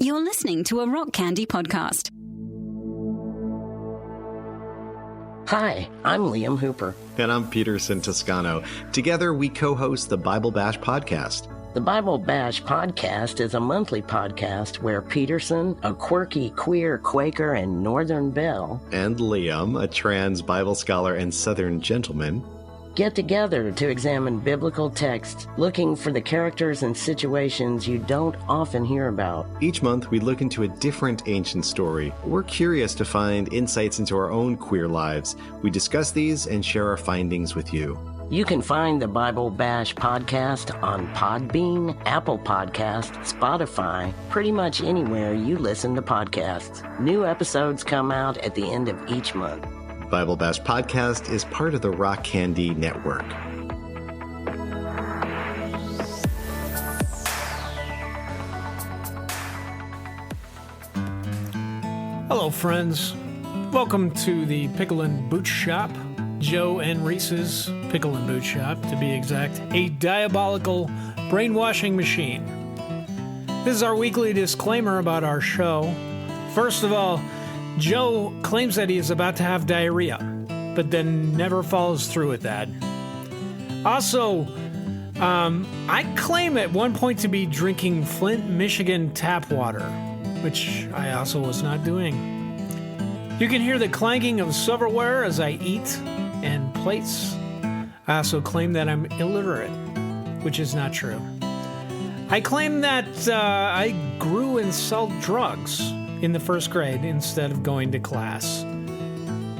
You're listening to a Rock Candy podcast. Hi, I'm Liam Hooper. And I'm Peterson Toscano. Together, we co-host the Bible Bash podcast. The Bible Bash podcast is a monthly podcast where Peterson, a quirky queer Quaker and Northern belle, and Liam, a trans Bible scholar and Southern gentleman, get together to examine biblical texts, looking for the characters and situations you don't often hear about. Each month, we look into a different ancient story. We're curious to find insights into our own queer lives. We discuss these and share our findings with you. You can find the Bible Bash podcast on Podbean, Apple Podcasts, Spotify, pretty much anywhere you listen to podcasts. New episodes come out at the end of each month. Bible Bash podcast is part of the Rock Candy Network. Hello, friends. Welcome to the Pickle and Boot Shop. Joe and Reese's Pickle and Boot Shop, to be exact. A diabolical brainwashing machine. This is our weekly disclaimer about our show. First of all, Joe claims that he is about to have diarrhea, but then never follows through with that. Also, I claim at one point to be drinking Flint, Michigan tap water, which I also was not doing. You can hear the clanking of silverware as I eat and plates. I also claim that I'm illiterate, which is not true. I claim that I grew and sold drugs in the first grade instead of going to class.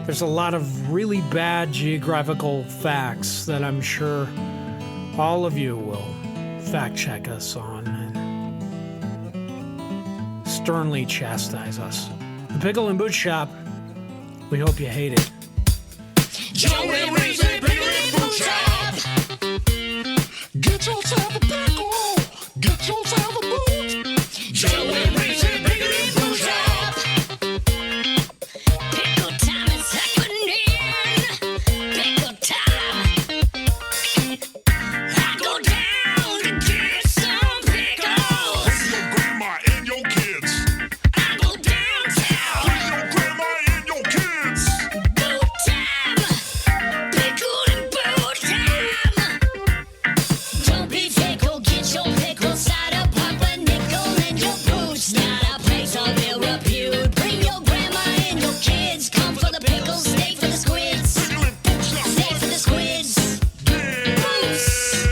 There's a lot of really bad geographical facts that I'm sure all of you will fact check us on and sternly chastise us. The Pickle and Boot Shop, we hope you hate it. Joe and Reese, Pickle and Boot Shop. Get yourself a pickle. Get yourself a boot. Joe and Reese, Pickle and Boot Shop. Pickle time is happening. Pickle time. I go down to get some pickles. With your grandma and your kids. I go downtown. With your grandma and your kids. Boot time. Pickle and boot time. Don't be fickle, get your pickle cider, pop a nickel in your boots. Not a place of ill repute. Bring your grandma and your kids. Come for the pickles, stay for the squids. Stay for the squids. Boots.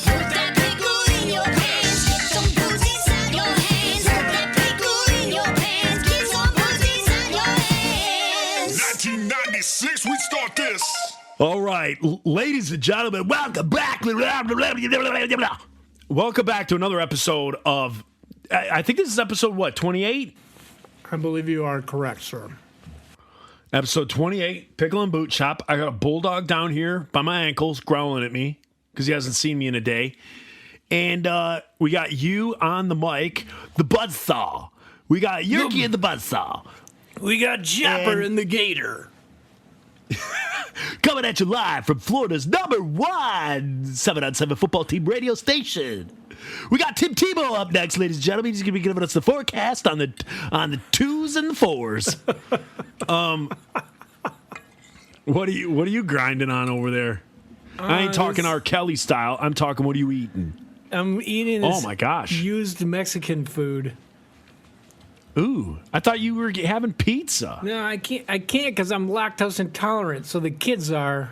Put that pickle in your pants. Get some booze inside your hands. Put that pickle in your pants. Get some booze inside your hands. 1996, we start this. All right, ladies and gentlemen, welcome back. Welcome back to another episode of, I think this is episode, 28? I believe you are correct, sir. Episode 28, Pickle and Boot Shop. I got a bulldog down here by my ankles growling at me because he hasn't seen me in a day. And we got you on the mic, the buzzsaw. We got Yerky and the buzzsaw. We got Japper And- and the Gator. Coming at you live from Florida's #1 7-on-7 football team radio station. We got Tim Tebow up next, ladies and gentlemen. He's going to be giving us the forecast on the 2s and the 4s. What are you grinding on over there? I ain't talking R. Kelly style. I'm talking, what are you eating? I'm eating Oh this my gosh. used Mexican food. Ooh, I thought you were having pizza. No, I can't because I'm lactose intolerant, so the kids are.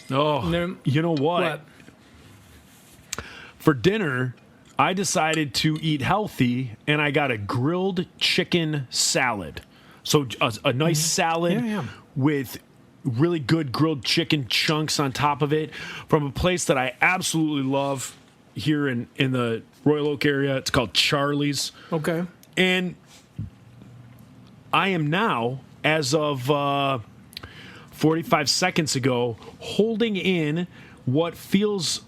Oh, They're- you know what? For dinner, I decided to eat healthy, and I got a grilled chicken salad. So a nice salad Yeah. with really good grilled chicken chunks on top of it from a place that I absolutely love here in the Royal Oak area. It's called Charlie's. Okay. And I am now, as of 45 seconds ago, holding in what feels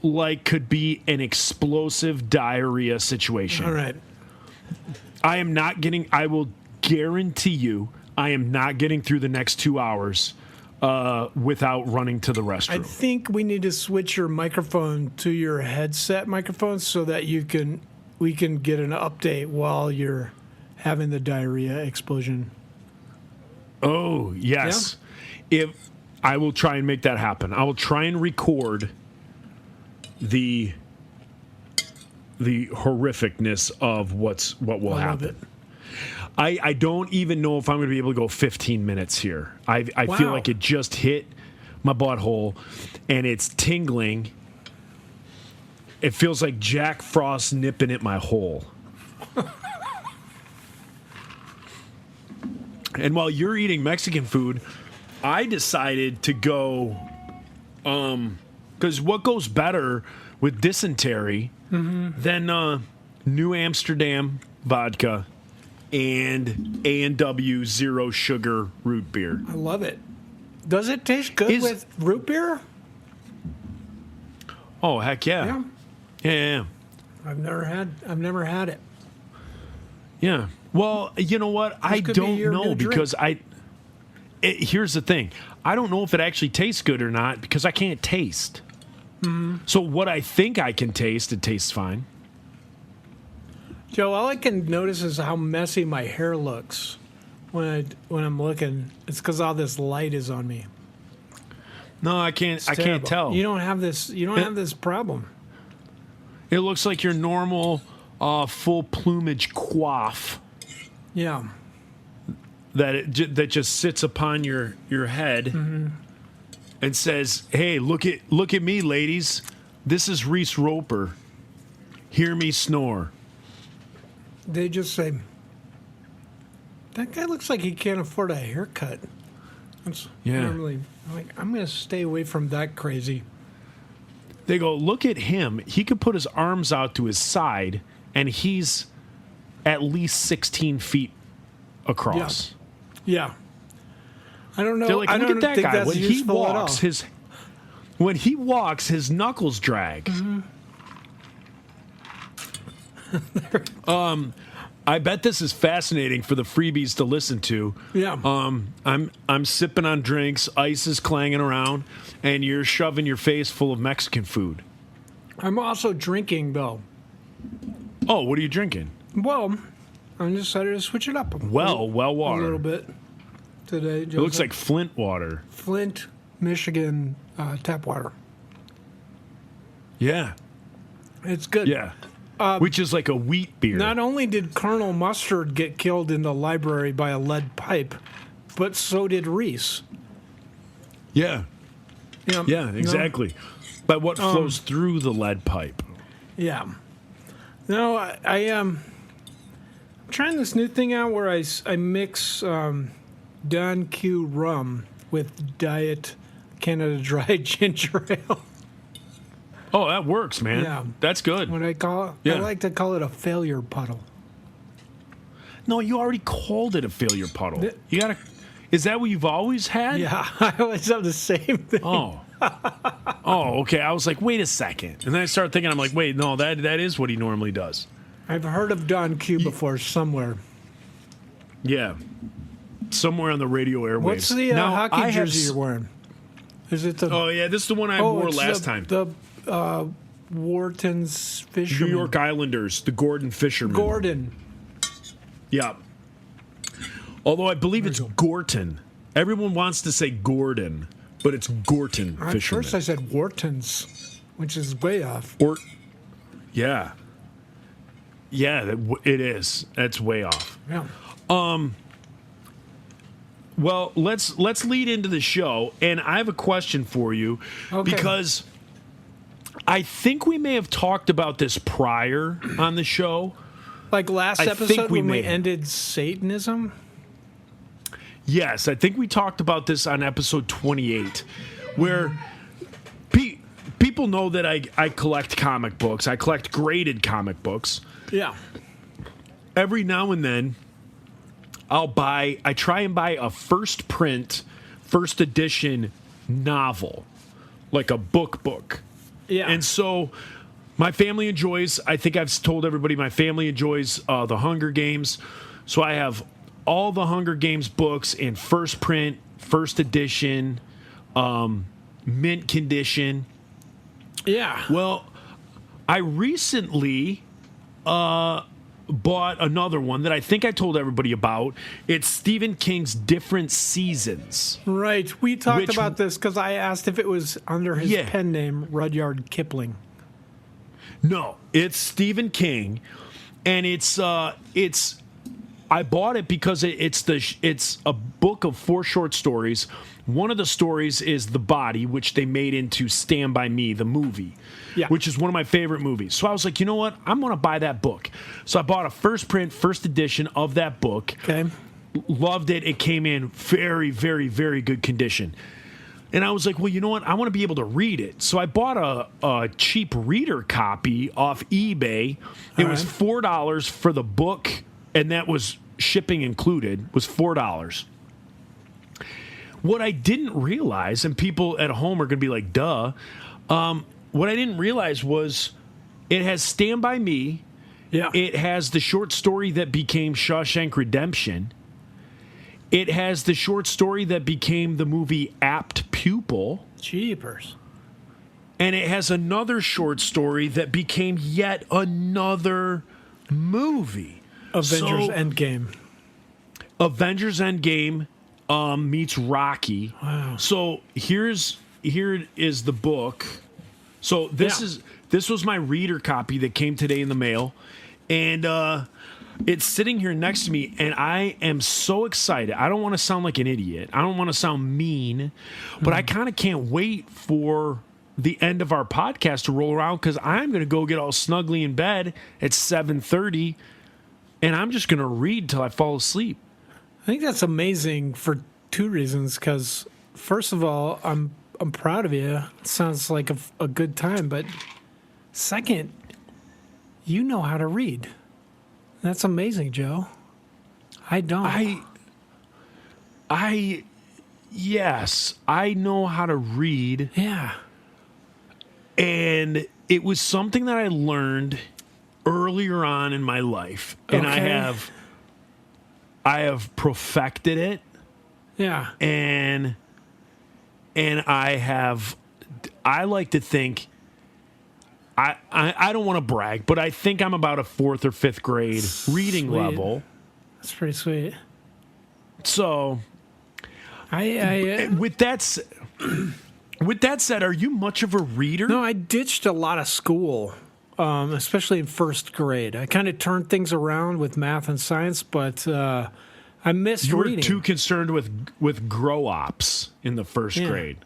like could be an explosive diarrhea situation. All right. I will guarantee you, I am not getting through the next 2 hours without running to the restroom. I think we need to switch your microphone to your headset microphone so that you can we can get an update while you're having the diarrhea explosion. Oh, yes. If I will try and make that happen. I will try and record the horrificness of what will I love happen. it. I don't even know if I'm going to be able to go 15 minutes here. I Wow. feel like it just hit my butthole and it's tingling. It feels like Jack Frost nipping at my hole. And while you're eating Mexican food, I decided to go, because what goes better with dysentery than New Amsterdam vodka and A&W zero sugar root beer? I love it. Does it taste good with root beer? Oh, heck yeah. Yeah. I've never had it. Yeah. Well, you know what? I could be don't your know new drink. because here's the thing. I don't know if it actually tastes good or not because I can't taste. So what I think I can taste, it tastes fine. Joe, all I can notice is how messy my hair looks when I'm looking. It's because all this light is on me. No, I can't. It's I can't terrible. tell. You don't have this. You don't have this problem. It looks like your normal full plumage coif Yeah. that just sits upon your head and says, "Hey, look at me, ladies. This is Reese Roper. Hear me snore." They just say, that guy looks like he can't afford a haircut. That's Yeah. normally, I'm going to stay away from that crazy. They go, "Look at him. He could put his arms out to his side, and he's at least 16 feet across." Yeah. I don't know. They're like, I "Look don't at that think guy. that's When he useful at all. walks, his knuckles drag." I bet this is fascinating for the freebies to listen to. Yeah. I'm sipping on drinks, ice is clanging around, and you're shoving your face full of Mexican food. I'm also drinking, though. Oh, what are you drinking? Well, I decided to switch it up Well water. a little bit today. It looks like Flint water. Flint, Michigan tap water. Yeah. It's good. Yeah. Which is like a wheat beer. Not only did Colonel Mustard get killed in the library by a lead pipe, but so did Reese. Yeah. Yeah, Yeah, exactly. By what flows through the lead pipe. Yeah. No, I am trying this new thing out where I mix Don Q rum with Diet Canada Dry Ginger Ale. Oh, that works, man. Yeah. That's good. What I call it, Yeah. I like to call it a failure puddle. No, you already called it a failure puddle. The- You gotta. Is that what you've always had? Yeah, I always have the same thing. Oh. Oh, okay. I was like, wait a second, and then I started thinking, I'm like, wait, no, that is what he normally does. I've heard of Don Q before somewhere. Yeah. Somewhere on the radio airwaves. What's the Now, I hockey have jersey s- you're wearing? Is it the Oh yeah, this is the one I wore it's last time. The Wharton's New Fisherman. York Islanders, the Gordon Fisherman. Gordon. Yeah. Although I believe it's Gorton. Everyone wants to say Gordon, but it's Gorton At Fisherman. first I said Wharton's, which is way off. Or, yeah. Yeah, it is. That's way off. Yeah. Well, let's lead into the show, and I have a question for you Okay. because I think we may have talked about this prior on the show. Like last I episode think we when we may. ended Satanism. Yes, I think we talked about this on episode 28, where people know that I collect comic books. I collect graded comic books. Yeah. Every now and then, I try and buy a first print, first edition novel, like a book. Yeah. And so my family enjoys, I think I've told everybody, my family enjoys the Hunger Games. So I have all the Hunger Games books in first print, first edition, mint condition. yeah. Well, I recently bought another one that I think I told everybody about. It's Stephen King's Different Seasons. Right. We talked Which- about this because I asked if it was under his Yeah. pen name, Rudyard Kipling. No, it's Stephen King, and it's I bought it because it's a book of 4 short stories. One of the stories is The Body, which they made into Stand By Me, the movie, Yeah. which is one of my favorite movies. So I was like, you know what? I'm going to buy that book. So I bought a first edition of that book. Okay. Loved it. It came in very, very, very good condition. And I was like, well, you know what? I want to be able to read it. So I bought a cheap reader copy off eBay. It was $4 for the book, and that was shipping included, was $4. What I didn't realize, and people at home are going to be like, duh, what I didn't realize was it has Stand By Me. Yeah. It has the short story that became Shawshank Redemption. It has the short story that became the movie Apt Pupil. Jeepers. And it has another short story that became yet another movie. Avengers So- Endgame. Avengers Endgame meets Rocky. Wow. So here is the book. So this was my reader copy that came today in the mail, and it's sitting here next to me, and I am so excited. I don't want to sound like an idiot. I don't want to sound mean, but I kind of can't wait for the end of our podcast to roll around because I'm going to go get all snuggly in bed at 7:30, and I'm just going to read till I fall asleep. I think that's amazing for 2 reasons. Because first of all, I'm proud of you. It sounds like a good time. But second, you know how to read. That's amazing, Joe. I don't. Yes, I know how to read, Yeah. and it was something that I learned earlier on in my life, and Okay. I have perfected it, Yeah. and I like to think. I don't want to brag, but I think I'm about a 4th or 5th grade reading Sweet. level. That's pretty sweet. So I with that said, are you much of a reader? No, I ditched a lot of school, especially in 1st grade. I kind of turned things around with math and science, but I missed You were reading. too concerned with grow ops in the 1st Yeah. grade.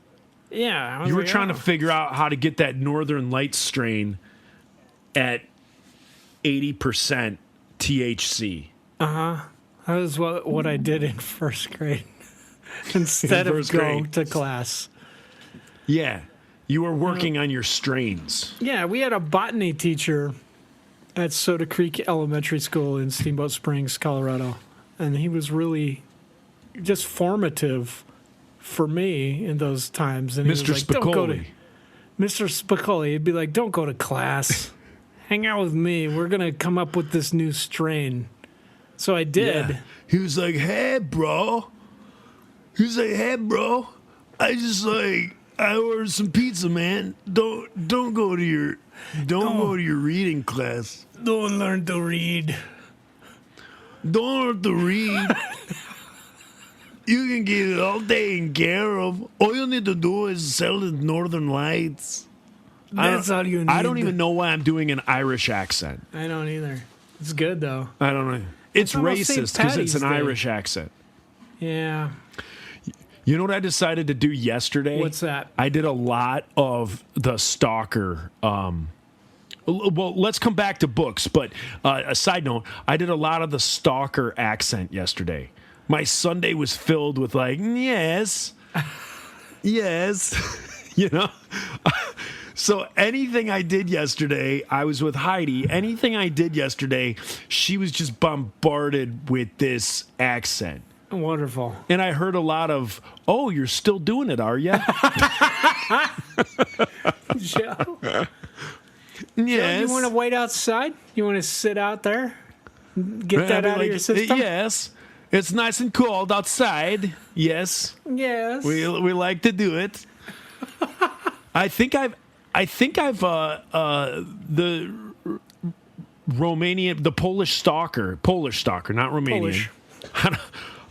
Yeah. I was You were like, trying oh. to figure out how to get that Northern Lights strain at 80% THC. That was what I did in 1st grade. Instead of first go grade. to class. Yeah. You were working on your strains. Yeah, we had a botany teacher at Soda Creek Elementary School in Steamboat Springs, Colorado. And he was really just formative for me in those times. And he Mr. was like, don't go to Spicoli. Mr. Spicoli. He'd be like, don't go to class. Hang out with me. We're going to come up with this new strain. So I did. Yeah. He was like, hey, bro. I ordered some pizza, man. Don't go to your reading class. Don't learn to read. Don't have to read. You can get it all taken care of. All you need to do is sell the Northern Lights. That's all you need. I don't even know why I'm doing an Irish accent. I don't either. It's good, though. I don't know. It's almost St. racist because it's an Patty's Day. Irish accent. Yeah. You know what I decided to do yesterday? What's that? I did a lot of the Stalker. Well, let's come back to books, but a side note, I did a lot of the Stalker accent yesterday. My Sunday was filled with like, yes, you know? So anything I did yesterday, I was with Heidi. Anything I did yesterday, she was just bombarded with this accent. Wonderful. And I heard a lot of, oh, you're still doing it, are you? Joe, Yes. you want to wait outside? You want to sit out there? Get that I'd be out like, of your system? Yes. It's nice and cold outside. Yes. Yes. We like to do it. I think I've the Romanian, the Polish stalker, not Romanian. Polish.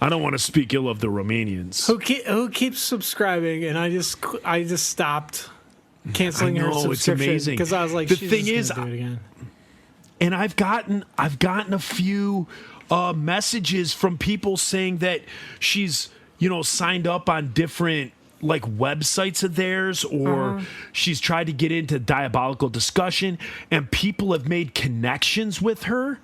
I don't want to speak ill of the Romanians. Who keeps subscribing, and I just stopped canceling her I know, it's subscription amazing. because I was like, The she's thing just is, gonna do it again. And I've gotten a few messages from people saying that she's, signed up on different like websites of theirs, or she's tried to get into Diabolical Discussion, and people have made connections with her,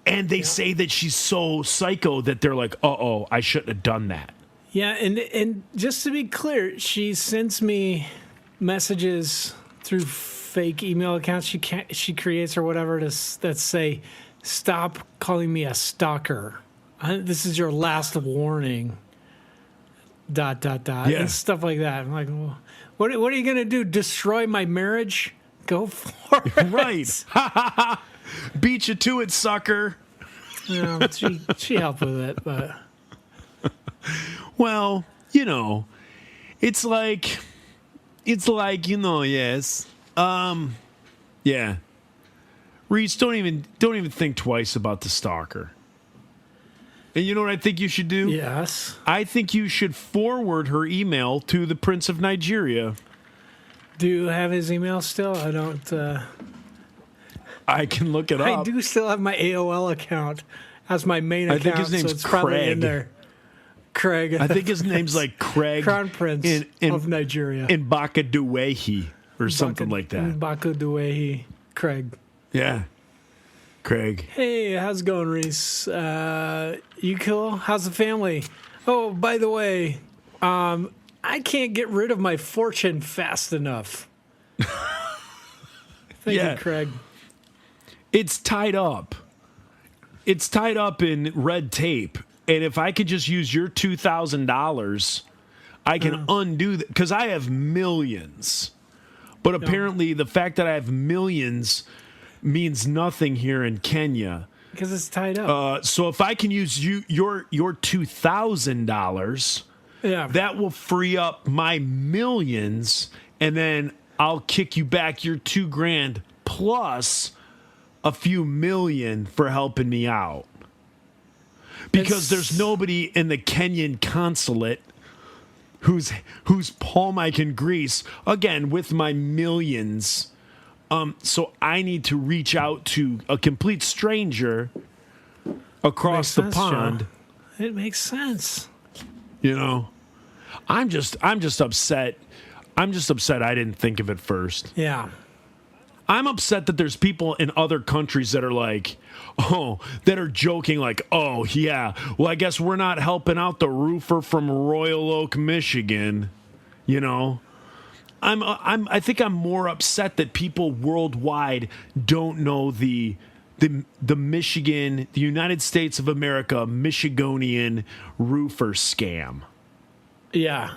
and they say that she's so psycho that they're like, "Uh-oh, I shouldn't have done that." Yeah, and just to be clear, she sends me messages through fake email accounts she creates or whatever that say, "Stop calling me a stalker. This is your last warning." ... Yeah. and stuff like that. I'm like, well, what are you gonna do? Destroy my marriage? Go for it. Right. Beat you to it, sucker. She helped with it, but Well, it's like, yes. Yeah. Reese, don't even think twice about the stalker. And you know what I think you should do? yes. I think you should forward her email to the Prince of Nigeria. Do you have his email still? I don't. I can look it I up. do still have my AOL account as my main I account. think his name's so it's probably in Craig. there. Craig. I think his name's like Craig Crown Prince of Nigeria. in Bakaduwehi or something like that. Bakaduwehi. Craig. Yeah. Craig. Hey, how's it going, Reese? You cool? How's the family? Oh, by the way, I can't get rid of my fortune fast enough. Thank Yeah. you, Craig. It's tied up. It's tied up in red tape. And if I could just use your $2,000, I can undo that, because I have millions. But apparently the fact that I have millions means nothing here in Kenya. Because it's tied up. So if I can use your $2,000, yeah. that will free up my millions, and then I'll kick you back your $2,000 plus a few million for helping me out. Because there's nobody in the Kenyan consulate who's palm I can grease, again, with my millions. So I need to reach out to a complete stranger across the pond. Joe. It makes sense. I'm just upset. I'm just upset I didn't think of it first. Yeah. I'm upset that there's people in other countries that are like, that are joking like, oh, yeah, well, I guess we're not helping out the roofer from Royal Oak, Michigan. I think I'm more upset that people worldwide don't know the Michigan, the United States of America, Michigonian roofer scam. Yeah.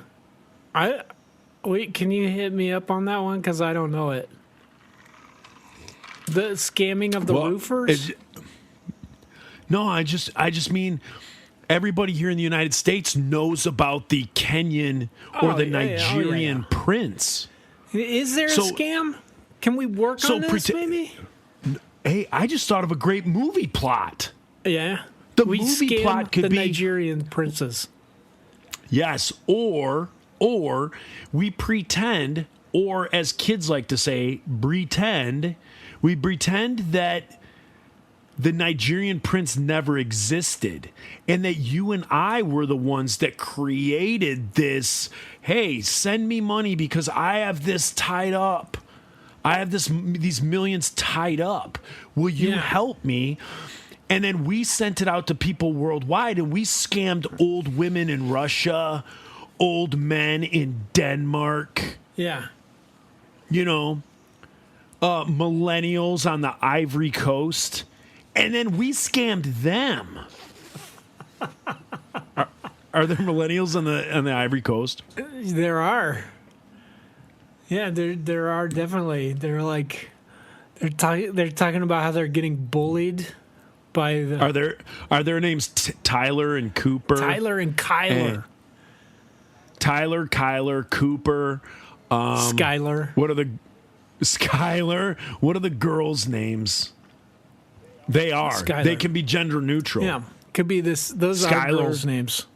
Wait, can you hit me up on that one? Because I don't know it. The scamming of the roofers? No, I just mean everybody here in the United States knows about the Kenyan or the Nigerian prince. Is there a scam? Can we work on this, maybe? Hey, I just thought of a great movie plot. Yeah. The we movie scam plot could the be Nigerian princes. Yes, or we pretend, or as kids like to say, we pretend that the Nigerian prince never existed, and that you and I were the ones that created this. Hey, send me money because I have this tied up. I have these millions tied up. Will you help me? And then we sent it out to people worldwide, and we scammed old women in Russia, old men in Denmark. Yeah. Millennials on the Ivory Coast. And then we scammed them. Are there millennials on the Ivory Coast? There are. Yeah, there are definitely. They're like they're talking about how they're getting bullied by the Are their names Tyler and Cooper? Tyler and Kyler. Tyler, Kyler, Cooper, Skyler. What are the Skyler? What are the girls' names? They are. Skylar. They can be gender neutral. Yeah, could be this. Those are Skylar. girls' names.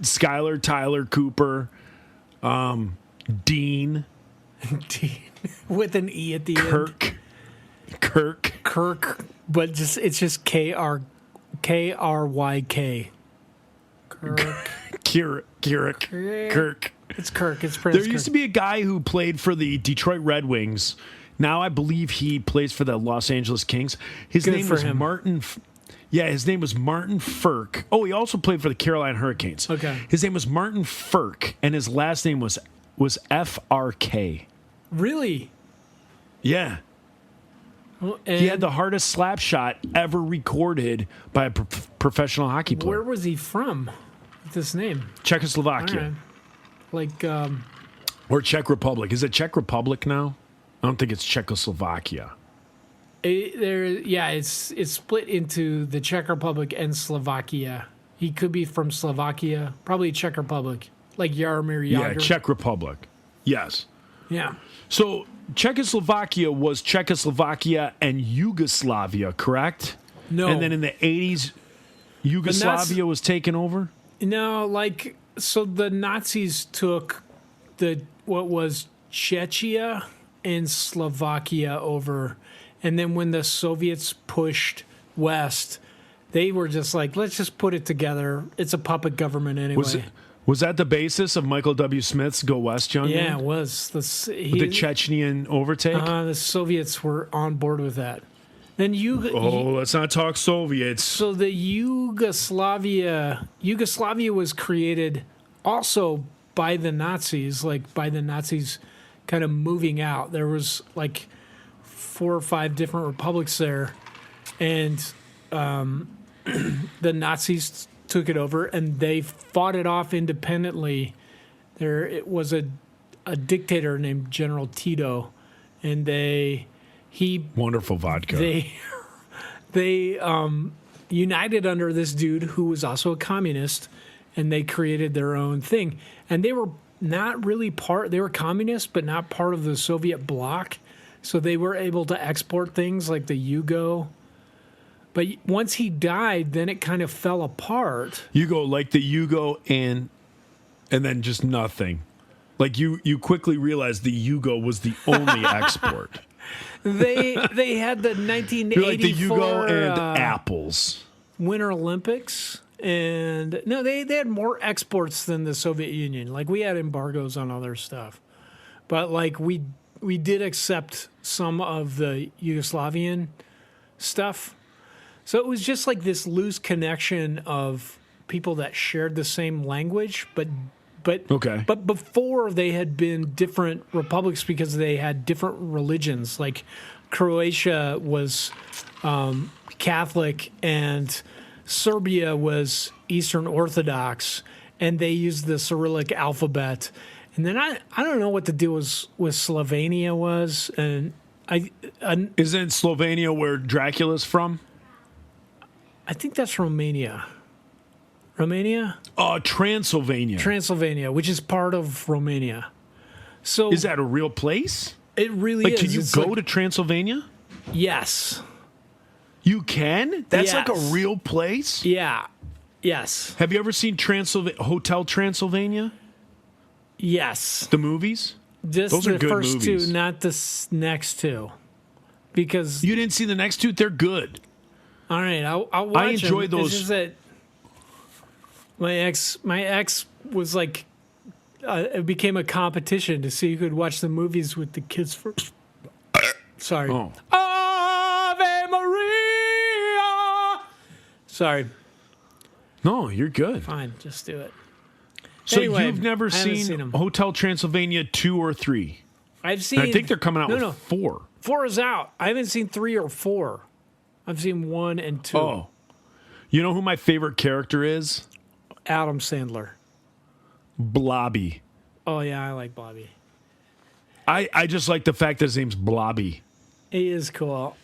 Skylar, Tyler, Cooper, Dean, With an E at the end. Kirk. But it's just Kryk. Kirk. It's Kirk. It's Prince. There used to be a guy who played for the Detroit Red Wings. Now I believe he plays for the Los Angeles Kings. His Good name for was him. Martin. Yeah, his name was Martin Firk. Oh, he also played for the Carolina Hurricanes. Okay. His name was Martin Firk, and his last name was FRK. Really? Yeah. Well, He had the hardest slap shot ever recorded by a professional hockey player. Where was he from? With this name. Czechoslovakia. All right. Like, Or Czech Republic. Is it Czech Republic now? I don't think it's Czechoslovakia. it's split into the Czech Republic and Slovakia. He could be from Slovakia, probably Czech Republic, like Jaromír Yeah, Jágr. Czech Republic. Yes. Yeah. So Czechoslovakia was Czechoslovakia and Yugoslavia, correct? No. And then in the 80s, Yugoslavia was taken over? No, like, so the Nazis took what was Czechia and Slovakia over, and then when the Soviets pushed west, they were just like, let's just put it together. It's a puppet government anyway. Was that the basis of Michael W. Smith's Go West, Young Yeah, Man? it was. With the Chechenian overtake? The Soviets were on board with that. Then Let's not talk Soviets. So the Yugoslavia was created also by the Nazis, like by the Nazis kind of moving out. There was like 4 or 5 different republics there, and the Nazis took it over and they fought it off independently. It was a dictator named General Tito, and Wonderful vodka. They united under this dude who was also a communist, and they created their own thing. And they were not really they were communists, but not part of the Soviet bloc. So they were able to export things like the Yugo. But once he died, then it kind of fell apart. Yugo, like the Yugo and then just nothing. Like you quickly realized the Yugo was the only export. They had the 1984 You're like the Yugo and apples. Winter Olympics, and no, they had more exports than the Soviet Union. Like, we had embargoes on other stuff, but like we did accept some of the Yugoslavian stuff. So it was just like this loose connection of people that shared the same language, but before they had been different republics because they had different religions. Like Croatia was Catholic and Serbia was Eastern Orthodox, and they used the Cyrillic alphabet. And then I don't know what the deal was with Slovenia was, and Isn't Slovenia where Dracula's from? I think that's Romania. Romania? Transylvania. Which is part of Romania. So Is that a real place? it really Like, is. can you It's go like- to Transylvania? Yes. You can? That's like a Yes. real place? Yeah. Yes. Have you ever seen Hotel Transylvania? Yes. The movies? Just Those are the good first movies. two, not the next two. Because You didn't see the next two? They're good. all right, I'll watch enjoy them. those- It's just that my ex was like, it became a competition to see who could watch the movies with the kids first. Sorry. Oh. Ave Maria. Sorry. No, you're good. Fine, just do it. So Anyway, you've never I haven't seen seen 'em. Hotel Transylvania 2 or 3? I've seen. And I think they're coming out with No. 4. 4 is out. I haven't seen 3 or 4. I've seen 1 and 2. Oh. You know who my favorite character is? Adam Sandler. Blobby. Oh yeah, I like Bobby. I just like the fact that his name's Blobby. He is cool.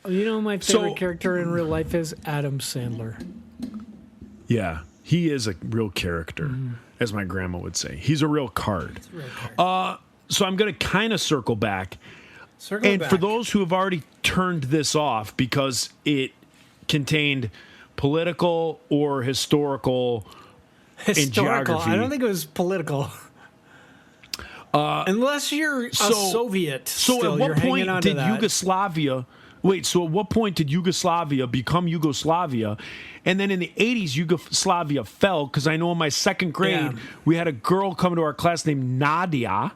You know who my favorite So- character in real life is? Adam Sandler. Yeah, he is a real character, as my grandma would say. He's a real card. So I'm going to kind of circle back. Circle And back. for those who have already turned this off because it contained political or historical Historical. geography. I don't think it was political. Unless you're a Soviet. So still, at you're what hanging point on to did that. Yugoslavia? Wait, so at what point did Yugoslavia become Yugoslavia? And then in the 80s, Yugoslavia fell because I know in my second grade, Yeah. we had a girl come to our class named Nadia,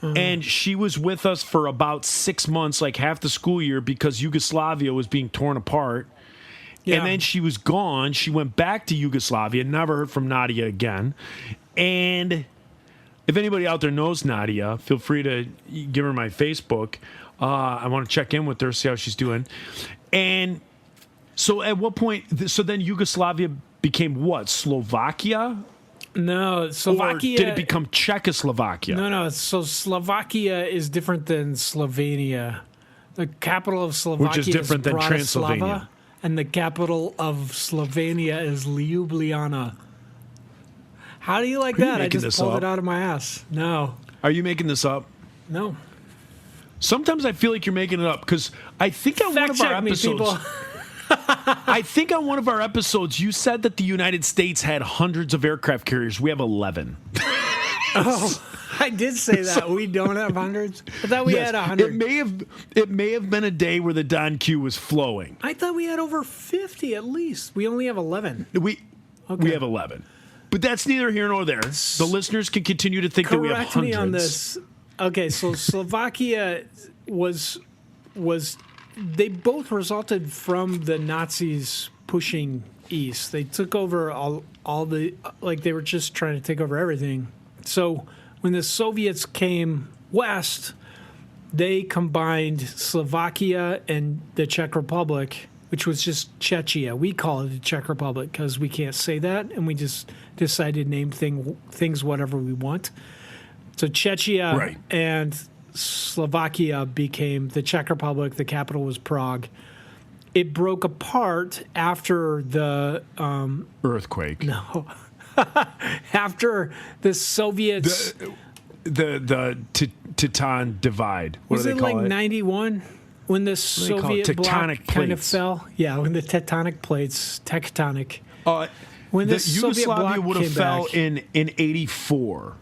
and she was with us for about 6 months, like half the school year, because Yugoslavia was being torn apart. Yeah. And then she was gone. She went back to Yugoslavia, never heard from Nadia again. And if anybody out there knows Nadia, feel free to give her my Facebook. I want to check in with her, see how she's doing. And so at what point, so then Yugoslavia became what? Slovakia? No, Slovakia. Or did it become Czechoslovakia? No. So Slovakia is different than Slovenia. The capital of Slovakia different is than Bratislava, Transylvania. and the capital of Slovenia is Ljubljana. How do you like Are you that? I making just this pulled up? it out of my ass. No. Are you making this up? No. Sometimes I feel like you're making it up because I think on one Fact of our check me, episodes, people. I think on one of our episodes, you said that the United States had hundreds of aircraft carriers. We have 11. Oh, I did say that. We don't have hundreds. I thought we had 100. It may have been a day where the Don Q was flowing. I thought we had over 50 at least. We only have 11. We have 11. But that's neither here nor there. The listeners can continue to think that we have Correct hundreds. me on this. Okay, so Slovakia was they both resulted from the Nazis pushing east. They took over all the, like, they were just trying to take over everything. So when the Soviets came west, they combined Slovakia and the Czech Republic, which was just Czechia. We call it the Czech Republic because we can't say that, and we just decided to name things whatever we want. So Czechia Right. and Slovakia became the Czech Republic. The capital was Prague. It broke apart after the Earthquake. after the Soviets. The Titan divide. What Was do it they call like it? 91 when the do they call it? Soviet bloc Tectonic kind of plates. fell? Yeah, when the tectonic plates, tectonic. When the the Soviet Yugoslavia bloc would have came fell back. in 84.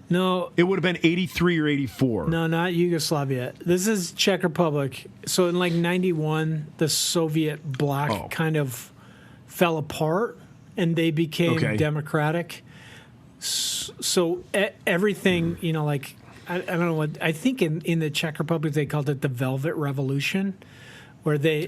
No, It would have been 83 or 84. no, not Yugoslavia. This is Czech Republic. So in like 91, the Soviet bloc kind of fell apart and they became Okay. democratic. So everything, you know, like, I don't know what, I think in the Czech Republic they called it the Velvet Revolution, where they,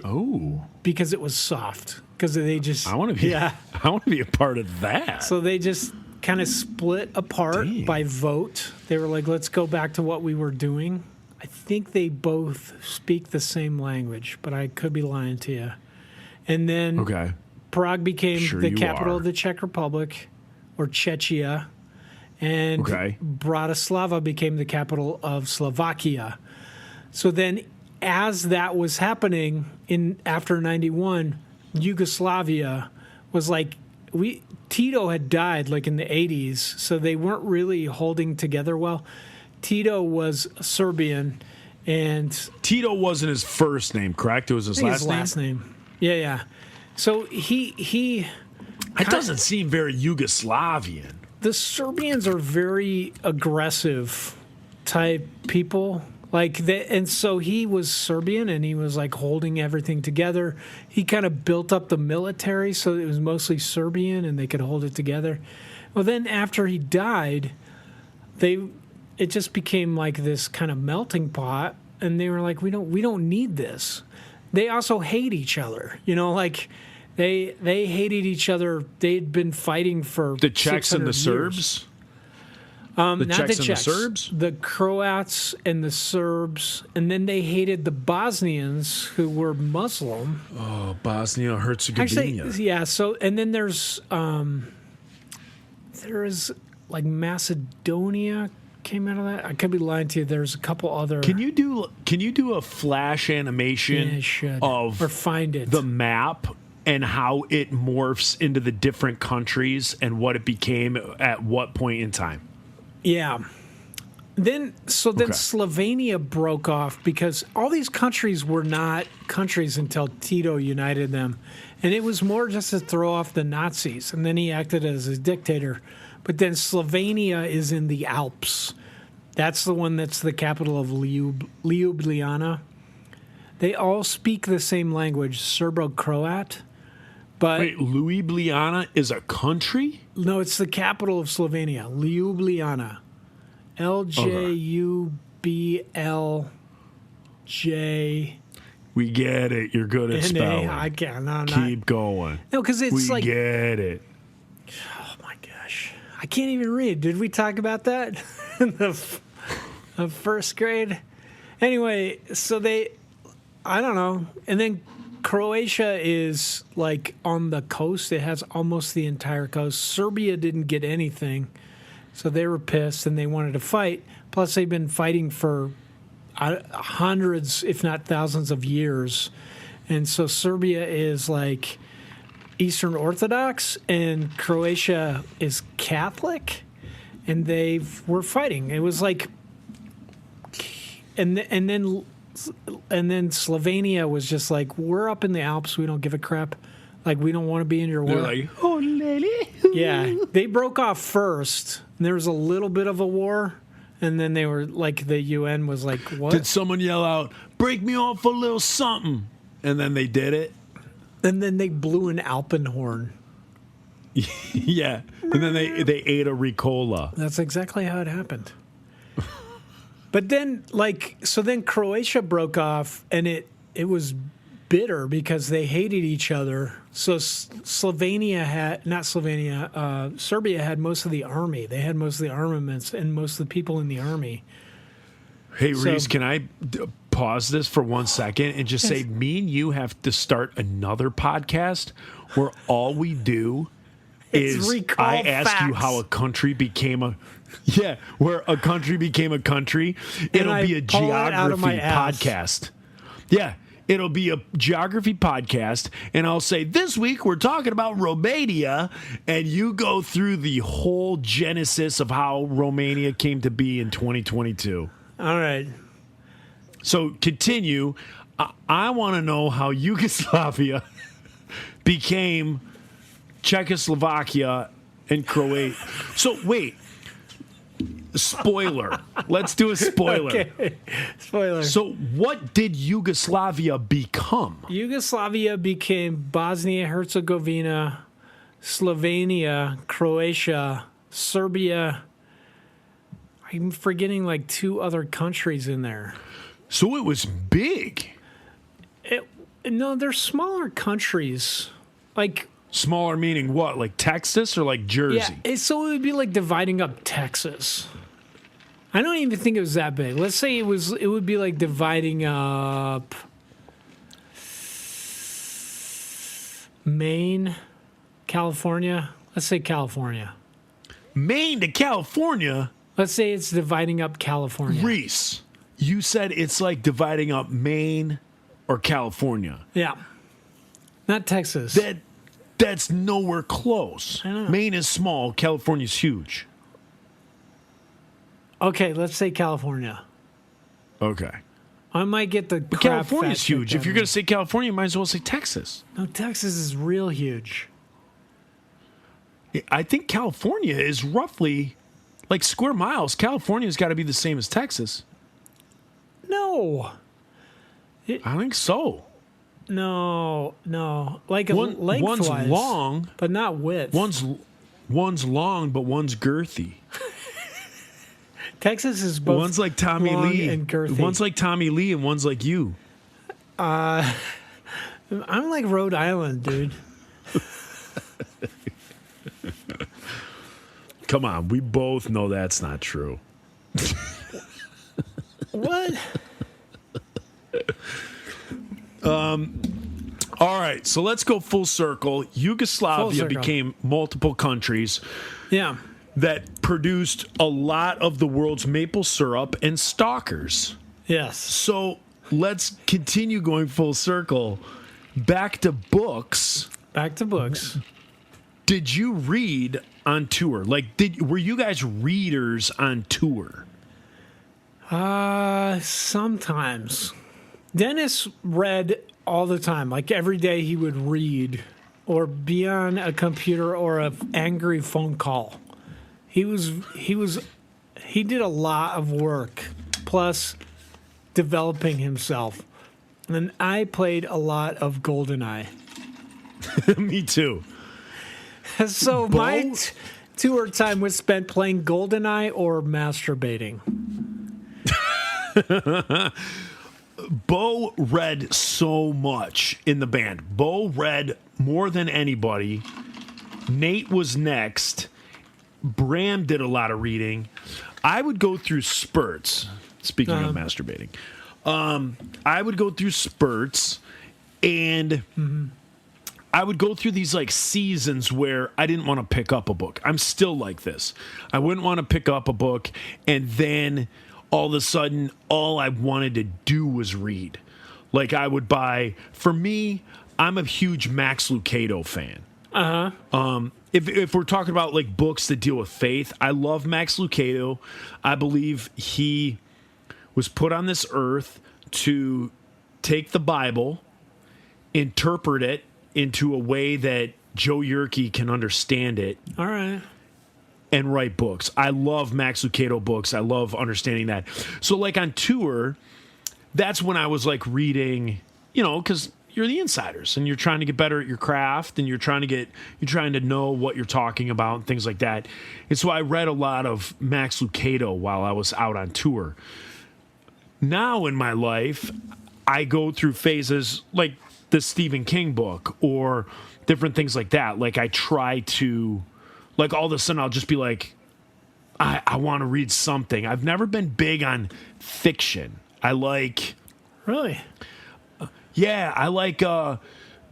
because it was soft, because they just, I want to be. I want to be a part of that. So they just kind of split apart by vote. They were like, let's go back to what we were doing. I think they both speak the same language, but I could be lying to you. And then Prague became Sure the you capital are. of the Czech Republic, or Czechia, and Bratislava became the capital of Slovakia. So then, as that was happening after 91, Yugoslavia was like, Tito had died like in the 80s, so they weren't really holding together well. Tito was Serbian, and Tito wasn't his first name, correct? It was his last name. Yeah. So he It doesn't seem very Yugoslavian. The Serbians are very aggressive type people. And so he was Serbian, and he was like holding everything together. He kind of built up the military, so it was mostly Serbian, and they could hold it together. Well, then after he died, it just became like this kind of melting pot, and they were like, we don't need this. They also hate each other, you know, like they hated each other. They'd been fighting for The Czechs and the 600 years. Serbs. Not the Czechs and the Czechs, Serbs? the Croats and the Serbs, and then they hated the Bosnians who were Muslim. Oh, Bosnia Herzegovina. Actually, yeah. So, and then there's like Macedonia came out of that. I could be lying to you. There's a couple other. Can you do a flash animation Yeah, I should. of Or find it. the map and how it morphs into the different countries and what it became at what point in time? Yeah. Then Okay. Slovenia broke off because all these countries were not countries until Tito united them. And it was more just to throw off the Nazis. And then he acted as a dictator. But then Slovenia is in the Alps. That's the one that's the capital of Ljubljana. They all speak the same language, Serbo-Croat. But Wait, Ljubljana is a country? no, it's the capital of Slovenia, Ljubljana. LJUBLJ. We get it. You're good at spelling. I can't. No, I'm Keep going. No, because it's We like, get it. oh my gosh, I can't even read. Did we talk about that in the first grade? Anyway, so I don't know. And then Croatia is like on the coast. It has almost the entire coast. Serbia didn't get anything. So they were pissed and they wanted to fight. Plus, they've been fighting for hundreds, if not thousands of years. And so Serbia is like Eastern Orthodox and Croatia is Catholic. And they were fighting. It was like, and then Slovenia was just like, we're up in the Alps. We don't give a crap. Like, we don't want to be in your war. They're like, oh, lady. Yeah, they broke off first. And there was a little bit of a war, and then they were like, the UN was like, "What?" Did someone yell out, break me off a little something? And then they did it? And then they blew an Alpenhorn. Yeah. And then they ate a Ricola. That's exactly how it happened. But then, then Croatia broke off, and it was bitter because they hated each other. So Serbia had most of the army. They had most of the armaments and most of the people in the army. Hey, So- Reese, can I pause this for 1 second and just say, me and you have to start another podcast where all we do It's is recall I ask you facts. how a country became a... Yeah, where a country became a country. It'll I be a pull it out of my geography ass. podcast. Yeah, it'll be a geography podcast, and I'll say, this week we're talking about Romania, and you go through the whole genesis of how Romania came to be in 2022. All right. So continue. I want to know how Yugoslavia became Czechoslovakia and Croatia. So wait, spoiler. Let's do a spoiler. Okay. Spoiler. So what did Yugoslavia become? Yugoslavia became Bosnia Herzegovina, Slovenia, Croatia, Serbia. I'm forgetting like 2 other countries in there. So it was big. No, they're smaller countries. Like, Smaller meaning what? Like Texas or like Jersey? yeah, so it would be like dividing up Texas. I don't even think it was that big. Let's say it would be like dividing up Maine, California. Let's say California. Maine to California? Let's say it's dividing up California. Reese, you said it's like dividing up Maine or California. Yeah. Not Texas. That's nowhere close. I know. Maine is small, California's huge. Okay, let's say California. Okay. I might get the But crap California's fact huge. checked If you're on going to say California, you might as well say Texas. me. No, Texas is real huge. I think California is roughly like square miles. California's got to be the same as Texas. No. I think so. No. Like One's lengthwise, long. but not width. One's long, but one's girthy. Texas is both One's like Tommy long Lee. and girthy. One's like Tommy Lee, and one's like you. I'm like Rhode Island, dude. Come on, we both know that's not true. What? All right, so let's go full circle. Yugoslavia Full circle. became multiple countries Yeah. that produced a lot of the world's maple syrup and stalkers. Yes. So let's continue going full circle. Back to books. Back to books. Did you read on tour? Like, were you guys readers on tour? Sometimes. Dennis read all the time. Like every day he would read or be on a computer or an angry phone call. He did a lot of work, plus developing himself. And I played a lot of GoldenEye. Me too. So my tour time was spent playing GoldenEye or masturbating. Bo read so much in the band. Bo read more than anybody. Nate was next. Bram did a lot of reading. I would go through spurts. Speaking of masturbating, I would go through spurts, and I would go through these like seasons where I didn't want to pick up a book. I'm still like this. I wouldn't want to pick up a book, and then all of a sudden, all I wanted to do was read. Like I would buy. For me, I'm a huge Max Lucado fan. If we're talking about like books that deal with faith, I love Max Lucado. I believe he was put on this earth to take the Bible, interpret it into a way that Joe Yerke can understand it. All right. And write books. I love Max Lucado books. I love understanding that. So like on tour, that's when I was like reading, because you're the insiders and you're trying to get better at your craft and you're trying to know what you're talking about and things like that. And so I read a lot of Max Lucado while I was out on tour. Now in my life, I go through phases like the Stephen King book or different things like that. Like I try to, like all of a sudden I'll just be like, I want to read something. I've never been big on fiction. I like... Really? Yeah, I like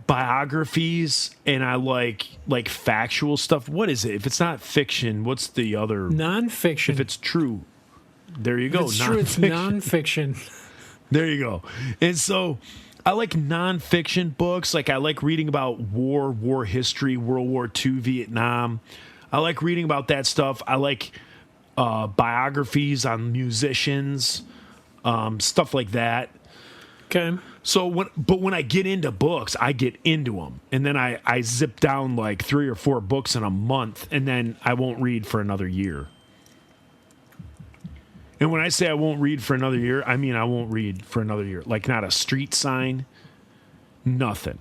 biographies and I like factual stuff. What is it? If it's not fiction, what's the other? Nonfiction. If it's true, there you go. It's true. It's nonfiction. There you go. And so I like nonfiction books. Like I like reading about war history, World War II, Vietnam. I like reading about that stuff. I like biographies on musicians, stuff like that. Okay. So when I get into books, I get into them, and then I zip down like 3 or 4 books in a month, and then I won't read for another year. And when I say I won't read for another year, I mean I won't read for another year. Like not a street sign, nothing.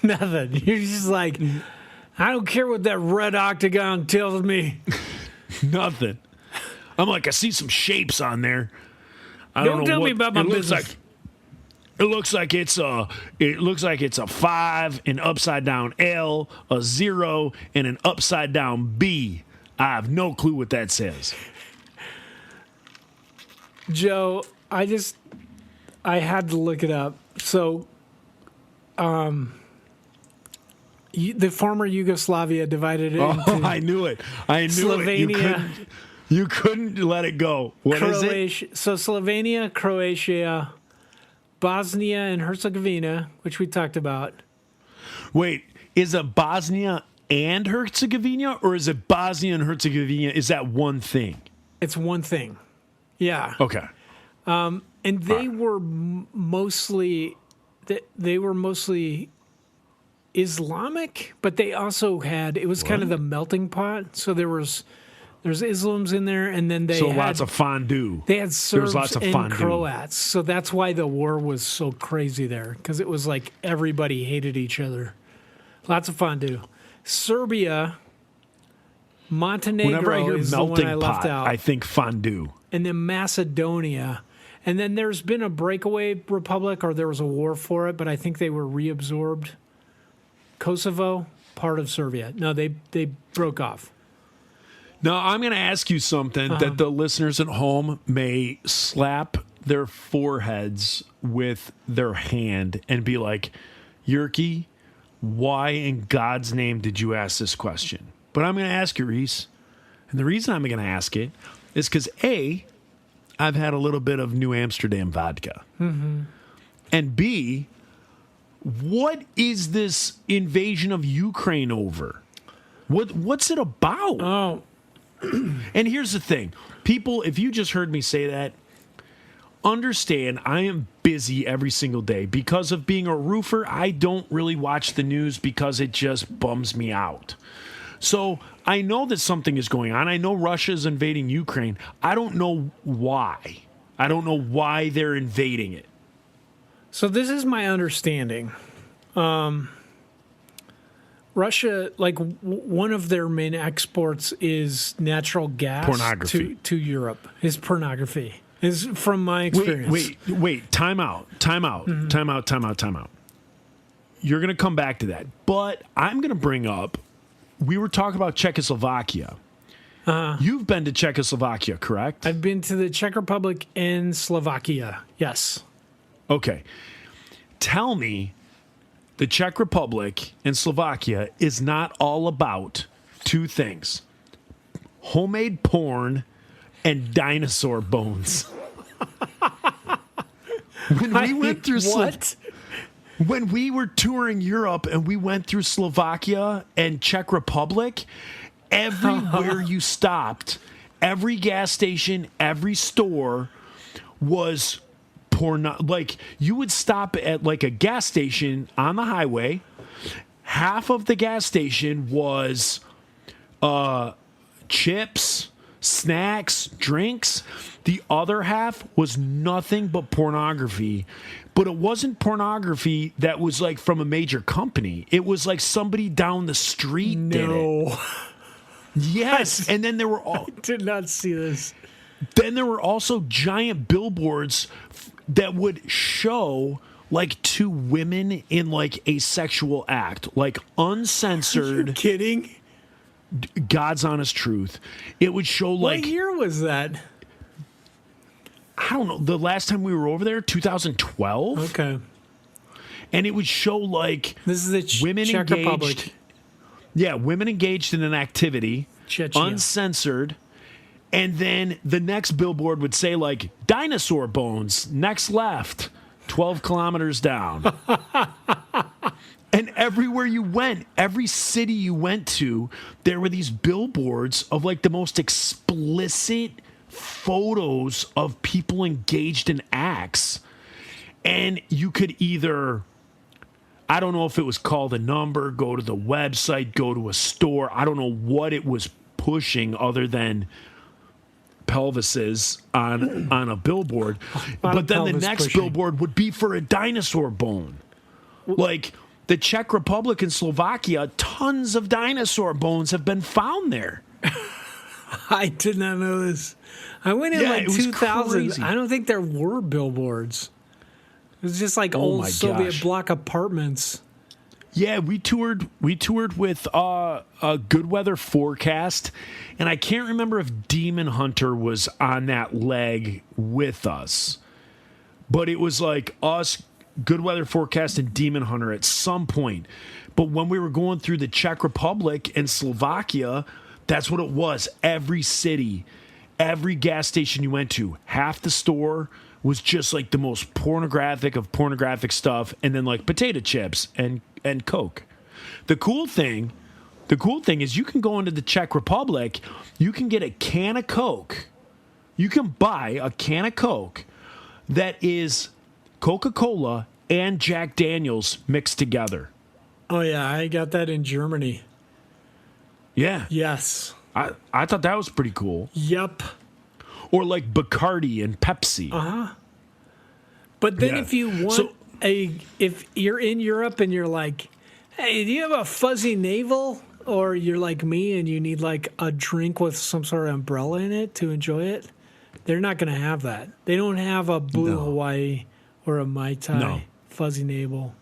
Nothing. You're just like, I don't care what that red octagon tells me. Nothing. I'm like, I see some shapes on there. I don't know tell what me about my business. It looks like it's a 5, an upside down L, a 0, and an upside down B. I have no clue what that says. Joe, I had to look it up. So, the former Yugoslavia divided it into I knew it. I knew Slovenia. it. You couldn't let it go. What is it? So Slovenia, Croatia, Bosnia and Herzegovina, which we talked about. Wait, is it Bosnia and Herzegovina, or is it Bosnia and Herzegovina? Is that one thing? It's one thing. Yeah. Okay. And they were mostly Islamic, but they also had, it was kind of the melting pot. So there's Islams in there, and then they had lots of fondue. They had Serbs lots of and fondue. Croats, so that's why the war was so crazy there, because it was like everybody hated each other. Lots of fondue. Serbia, Montenegro Whenever I hear is melting the one I left pot, out, I think fondue. and then Macedonia, and then there's been a breakaway republic, or there was a war for it, but I think they were reabsorbed. Kosovo, part of Serbia. No, they broke off. Now, I'm going to ask you something that the listeners at home may slap their foreheads with their hand and be like, Yerke, why in God's name did you ask this question? But I'm going to ask you, Reese. And the reason I'm going to ask it is because, A, I've had a little bit of New Amsterdam vodka. Mm-hmm. And B, what is this invasion of Ukraine over? What's it about? Oh, And here's the thing. People, if you just heard me say that, understand I am busy every single day. Because of being a roofer, I don't really watch the news because it just bums me out. So I know that something is going on. I know Russia is invading Ukraine. I don't know why. I don't know why they're invading it. So this is my understanding. Russia, like one of their main exports is natural gas Pornography. to Europe. Is pornography. Is from my experience. Wait. Time out. You're going to come back to that. But I'm going to bring up, we were talking about Czechoslovakia. You've been to Czechoslovakia, correct? I've been to the Czech Republic and Slovakia. Yes. Okay. Tell me the Czech Republic and Slovakia is not all about two things: homemade porn and dinosaur bones. When we went through what? When we were touring Europe and we went through Slovakia and Czech Republic, everywhere you stopped, every gas station, every store was porn. Like, you would stop at like a gas station on the highway. Half of the gas station was chips, snacks, drinks. The other half was nothing but pornography. But it wasn't pornography that was like from a major company. It was like somebody down the street did it. No. Yes, and then there were all. Did not see this. Then there were also giant billboards that would show like two women in like a sexual act, like uncensored. Kidding? God's honest truth. It would show like, what year was that? I don't know, the last time we were over there, 2012. Okay. And it would show like This is the women Czech engaged. Republic. Yeah, women engaged in an activity, Chechnya. uncensored. And then the next billboard would say like dinosaur bones, next left, 12 kilometers down. And everywhere you went, every city you went to, there were these billboards of like the most explicit photos of people engaged in acts. And you could either, I don't know if it was call the number, go to the website, go to a store. I don't know what it was pushing other than pelvises on a billboard. But then the next pushing. billboard would be for a dinosaur bone. Like the Czech Republic and Slovakia, tons of dinosaur bones have been found there. I did not know this. I went in Yeah, like it was 2000. crazy. I don't think there were billboards. It was just like Oh old my Soviet gosh. block apartments. Yeah, we toured with a Good Weather Forecast, and I can't remember if Demon Hunter was on that leg with us, but it was like us, Good Weather Forecast, and Demon Hunter at some point. But when we were going through the Czech Republic and Slovakia, that's what it was. Every city, every gas station you went to, half the store was just like the most pornographic of pornographic stuff, and then like potato chips and Coke. The cool thing is you can go into the Czech Republic, you can get a can of Coke. You can buy a can of Coke that is Coca-Cola and Jack Daniels mixed together. Oh yeah, I got that in Germany. Yeah. Yes. I thought that was pretty cool. Yep. Or like Bacardi and Pepsi. But then Yeah. if you want So- if you're in Europe and you're like, hey, do you have a fuzzy navel? Or you're like me and you need like a drink with some sort of umbrella in it to enjoy it, they're not going to have that. They don't have a Blue No. Hawaii or a Mai Tai No. fuzzy navel.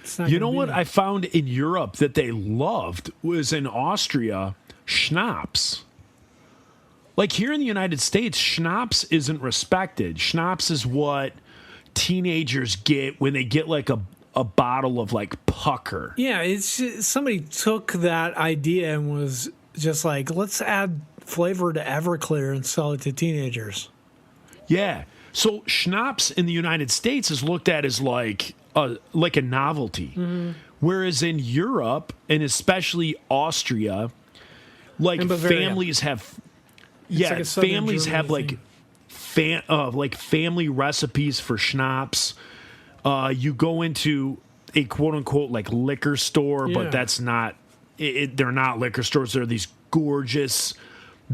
It's not You gonna know be what there. I found in Europe that they loved was in Austria, schnapps. Like here in the United States, schnapps isn't respected. Schnapps is what teenagers get when they get like a bottle of like pucker. Yeah, it's somebody took that idea and was just like, let's add flavor to Everclear and sell it to teenagers. Yeah. So schnapps in the United States is looked at as like a novelty. Whereas in Europe, and especially Austria, like In Bavaria. families have, like a Southern families have Germany like family recipes for schnapps. You go into a quote unquote like liquor store, Yeah. but that's not. They're not liquor stores. They're these gorgeous,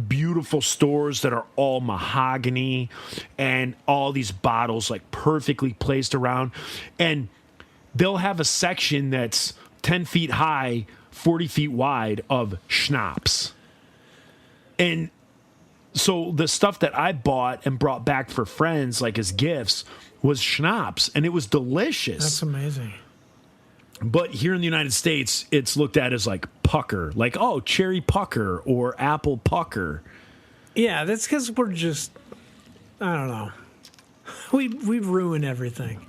beautiful stores that are all mahogany and all these bottles like perfectly placed around, and they'll have a section that's 10 feet high, 40 feet wide of schnapps. And so the stuff that I bought and brought back for friends, like as gifts, was schnapps, and it was delicious. That's amazing. But here in the United States, it's looked at as like pucker, like, oh, cherry pucker or apple pucker. Yeah, that's because we're just, I don't know. We ruin everything.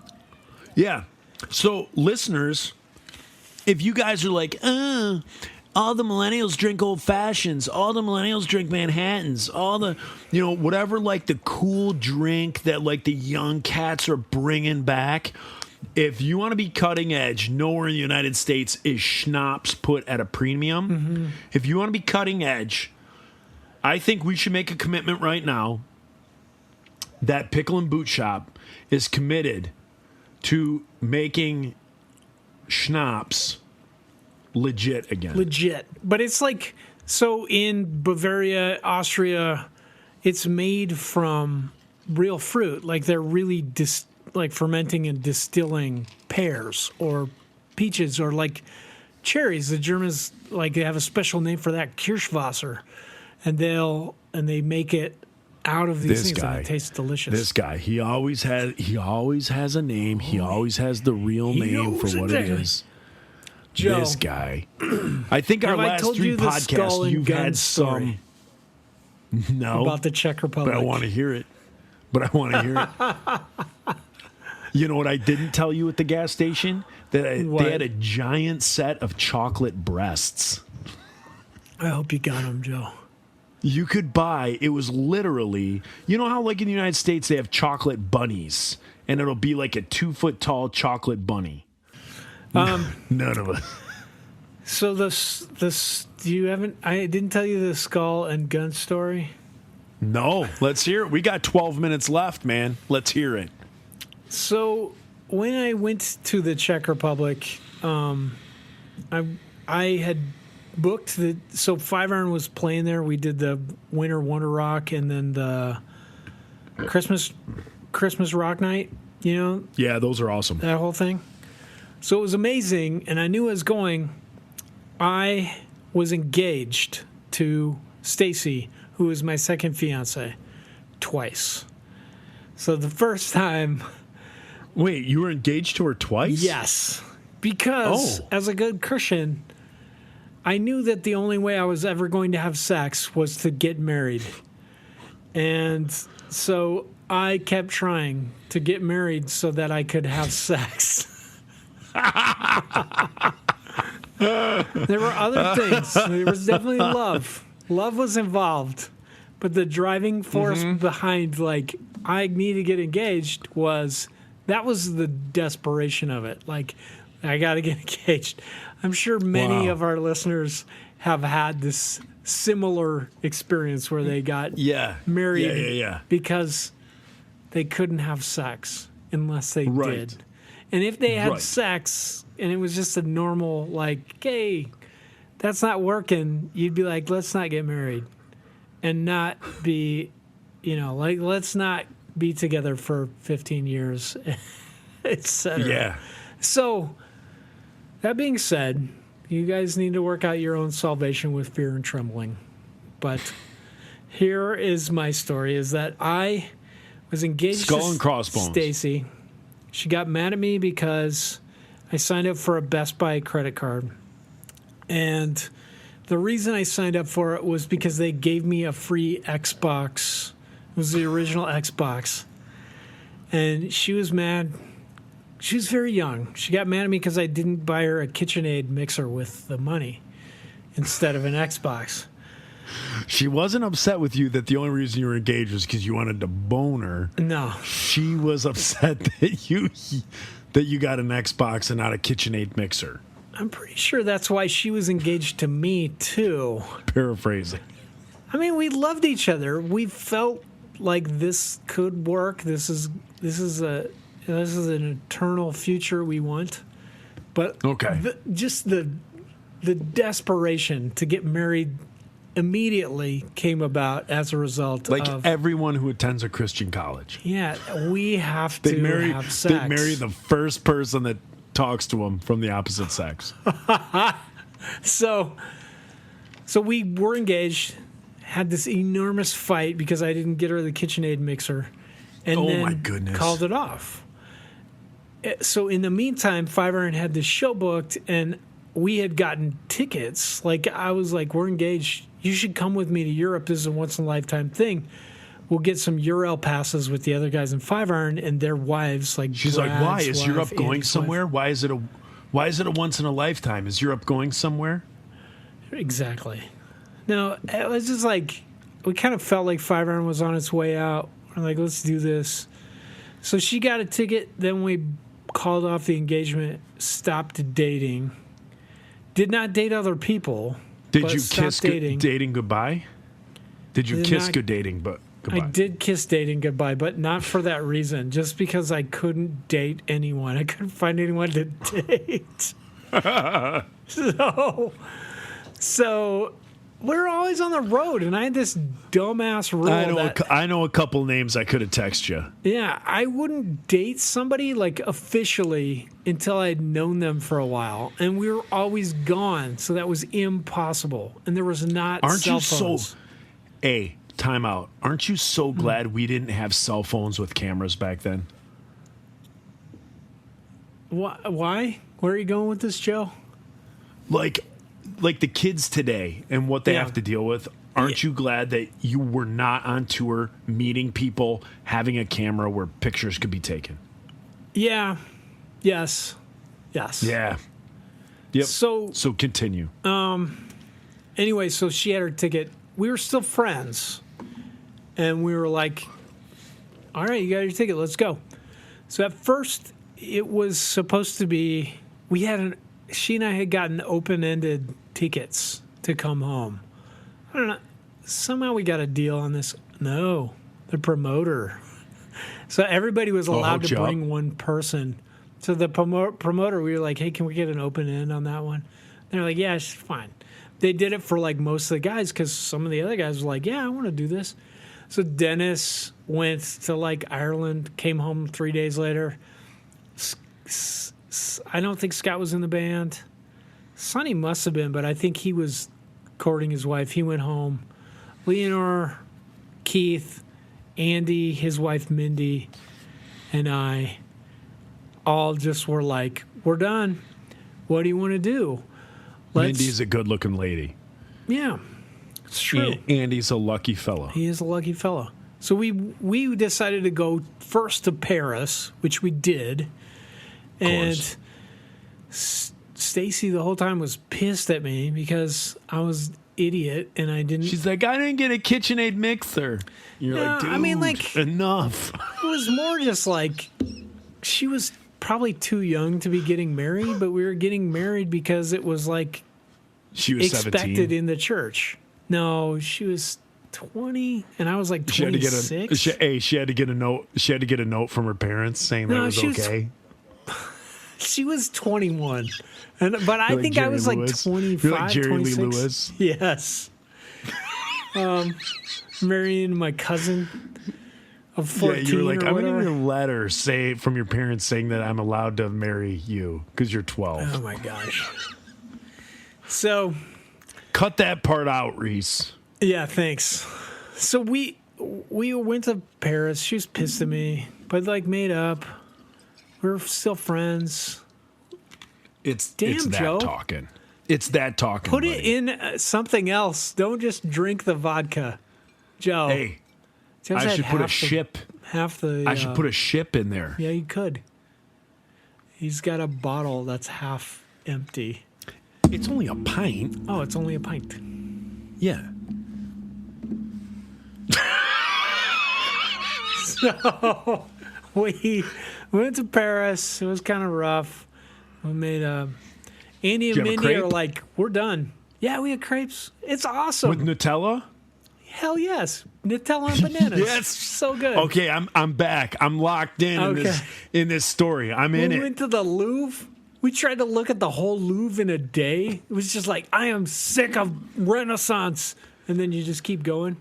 Yeah. So, listeners, if you guys are like, all the millennials drink old fashions, all the millennials drink Manhattans, all the, whatever, like the cool drink that like the young cats are bringing back. If you want to be cutting edge, nowhere in the United States is schnapps put at a premium. Mm-hmm. If you want to be cutting edge, I think we should make a commitment right now that Pickle and Boot Shop is committed to making schnapps legit again. Legit. But it's like, so in Bavaria, Austria, it's made from real fruit. Like they're really like fermenting and distilling pears or peaches or like cherries. The Germans, like, they have a special name for that, Kirschwasser. And they make it out of these things and it tastes delicious. This guy, he always has a name. He always has the real name for what it is. Joe, This guy. I think our have I last told 3 you the skull podcasts, and you've gun had story some. No. about the Czech Republic. But I want to hear it. You know what I didn't tell you at the gas station? That What? they had a giant set of chocolate breasts. I hope you got them, Joe. You could buy, it was literally, you know how like in the United States they have chocolate bunnies, and it'll be like a 2-foot tall chocolate bunny. None of us. So I didn't tell you the skull and gun story. No, let's hear it. We got 12 minutes left, man. Let's hear it. So when I went to the Czech Republic, I had booked so Five Iron was playing there. We did the Winter Wonder Rock and then the Christmas Rock Night, Yeah, those are awesome. that whole thing. So it was amazing, and I knew I was going. I was engaged to Stacy, who was my second fiance, twice. So the first time, Wait, you were engaged to her twice? yes, because as a good Christian, I knew that the only way I was ever going to have sex was to get married. And so I kept trying to get married so that I could have sex. There were other things. There was definitely love. Love was involved. But the driving force behind, like, I need to get engaged was the desperation of it. Like, I got to get engaged. I'm sure many Wow. of our listeners have had this similar experience where they got married Yeah. because they couldn't have sex unless they Right. did. And if they had Right. sex and it was just a normal, like, hey, that's not working, you'd be like, let's not get married and not be, like, let's not be together for 15 years, etc. Yeah. So, that being said, you guys need to work out your own salvation with fear and trembling. But here is my story, is that I was engaged Skull to and crossbones. Stacy. She got mad at me because I signed up for a Best Buy credit card. And the reason I signed up for it was because they gave me a free Xbox. It was the original Xbox. And she was mad. She was very young. She got mad at me because I didn't buy her a KitchenAid mixer with the money instead of an Xbox. She wasn't upset with you that the only reason you were engaged was because you wanted to bone her. No. She was upset that you got an Xbox and not a KitchenAid mixer. I'm pretty sure that's why she was engaged to me too. Paraphrasing. I mean, we loved each other. We felt like this could work. This is an eternal future we want. But Okay. just the desperation to get married immediately came about as a result Like of everyone who attends a Christian college. we have They to marry, have sex. they marry the first person that talks to them from the opposite sex. So we were engaged, had this enormous fight because I didn't get her the KitchenAid mixer, and Oh, then my goodness. called it off. So in the meantime, Five Iron had this show booked, and we had gotten tickets. Like, I was like, we're engaged. You should come with me to Europe. This is a once-in-a-lifetime thing. We'll get some Euro passes with the other guys in Five Iron and their wives. Like, She's like, Brad's why? Is wife, Europe going Andy's somewhere? Why is it a once in a lifetime? Is Europe going somewhere? wife. Exactly. No, it was just like, we kind of felt like Five Iron was on its way out. We're like, let's do this. So she got a ticket. Then we called off the engagement, stopped dating. Did not date other people. Did but you stopped kiss dating? goodbye? Did you Did kiss not- good dating but goodbye? I did kiss dating goodbye, but not for that reason. Just because I couldn't date anyone. I couldn't find anyone to date. So we're always on the road, and I had this dumbass rule I know a couple names I could have texted you. yeah, I wouldn't date somebody like officially until I'd known them for a while, and we were always gone, so that was impossible. And there was not Aren't cell you so? phones. Hey, time out. Aren't you so glad we didn't have cell phones with cameras back then? Why? Where are you going with this, Joe? Like the kids today and what they Yeah. have to deal with. Aren't you glad that you were not on tour, meeting people, having a camera where pictures could be taken? Yeah. Yes. Yeah. Yep. So continue. anyway, so she had her ticket. We were still friends, and we were like, "All right, you got your ticket. Let's go." So at first, it was supposed to be she and I had gotten open-ended tickets to come home. I don't know. Somehow we got a deal on this. No, the promoter. So everybody was allowed hooked to you up? bring one person. So the promoter, we were like, "Hey, can we get an open end on that one?" They're like, "Yeah, it's fine." They did it for like most of the guys because some of the other guys were like, "Yeah, I want to do this." So Dennis went to like Ireland, came home 3 days later. I don't think Scott was in the band. Sonny must have been, but I think he was courting his wife. He went home. Leonor, Keith, Andy, his wife Mindy, and I all just were like, "We're done. What do you want to do?" Mindy's a good-looking lady. Yeah, it's true. Andy's a lucky fellow. He is a lucky fellow. So we decided to go first to Paris, which we did. And Stacy the whole time was pissed at me because I was idiot and I didn't. She's like, I didn't get a KitchenAid mixer. You're Yeah, like, dude, I mean, like- enough. It was more just like she was probably too young to be getting married, but we were getting married because it was like She was expected 17. in the church. No, she was 20 and I was like She had to get 26. she had to get a note. She had to get a note from her parents saying that No, it was she was okay. She was 21. But I You're like think I Jerry was like Lewis. 25, You're like Jerry Lee 26. Lewis. Yes. Marrying my cousin of 14 Yeah, you were like, or I'm whatever. gonna need a letter say from your parents saying that I'm allowed to marry you because you're 12. Oh my gosh. So, Cut that part out, Reese. yeah, thanks. So we went to Paris. She was pissed at me, but like made up. We were still friends. It's Damn, that Joe. talking. It's that talking. Put it buddy. in something else. Don't just drink the vodka, Joe. Hey, Joe's I had should put a half the- ship. Half the. I should put a ship in there. Yeah, you could. He's got a bottle that's half empty. It's only a pint. Oh, it's only a pint. Yeah. So we went to Paris. It was kind of rough. We made Andy and Did you have a Mindy are crepe? like, we're done. Yeah, we had crepes. It's awesome. With Nutella? Hell yes. Nutella and bananas. Yes. So good. Okay, I'm back. I'm locked in Okay. in this story. I'm in We it. went to the Louvre. We tried to look at the whole Louvre in a day. It was just like, I am sick of Renaissance. And then you just keep going.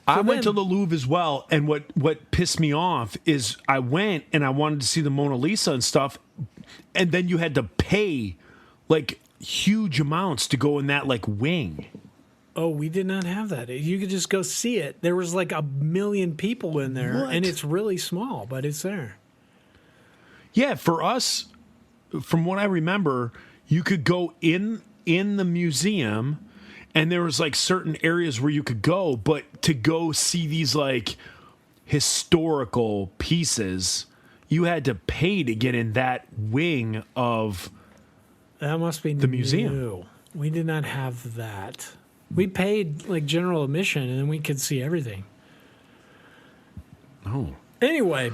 I went to then- the Louvre as well, and what pissed me off is I went and I wanted to see the Mona Lisa and stuff, and then you had to pay like huge amounts to go in that like wing. Oh, we did not have that. You could just go see it. There was like 1 million people in there, What? and it's really small, but it's there. Yeah, for us, from what I remember, you could go in the museum, and there was like certain areas where you could go, but to go see these like historical pieces, you had to pay to get in that wing of That must be the museum. new. We did not have that. We paid like general admission, and then we could see everything. Oh. Anyway,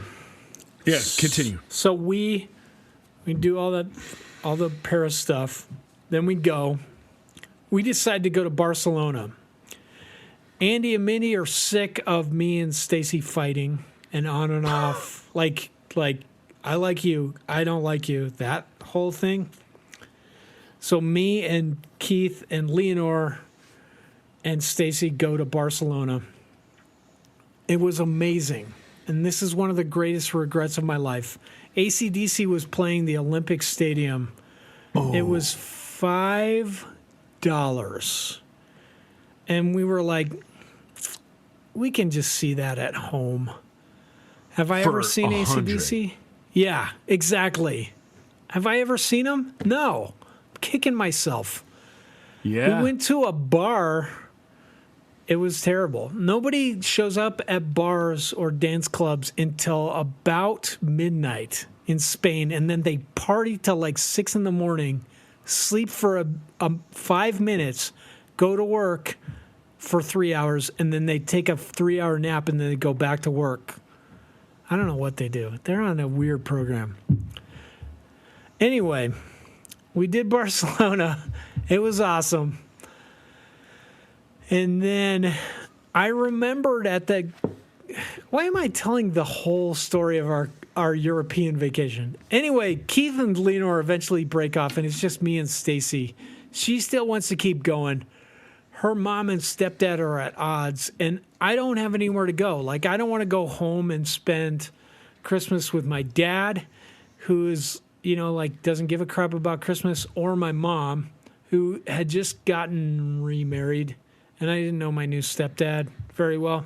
Yeah, continue. so we do all the Paris stuff. Then we go. We decide to go to Barcelona. Andy and Minnie are sick of me and Stacy fighting and on and off. like I like you, I don't like you. That whole thing. So me and Keith and Leonore and Stacy go to Barcelona. It was amazing. And this is one of the greatest regrets of my life. AC/DC was playing the Olympic Stadium. It was $5. And we were like, we can just see that at home. Have I ever For seen 100. AC/DC? Yeah, exactly. Have I ever seen them? No. I'm kicking myself. Yeah. We went to a bar. It was terrible. Nobody shows up at bars or dance clubs until about midnight in Spain, and then they party till like 6 a.m, sleep for a 5 minutes, go to work for 3 hours, and then they take a 3-hour nap, and then they go back to work. I don't know what they do. They're on a weird program. Anyway, we did Barcelona. It was awesome. And then I remembered why am I telling the whole story of our European vacation? Anyway, Keith and Leonore eventually break off, and it's just me and Stacy. She still wants to keep going. Her mom and stepdad are at odds, and I don't have anywhere to go. Like, I don't want to go home and spend Christmas with my dad, who is, doesn't give a crap about Christmas, or my mom, who had just gotten remarried. And I didn't know my new stepdad very well.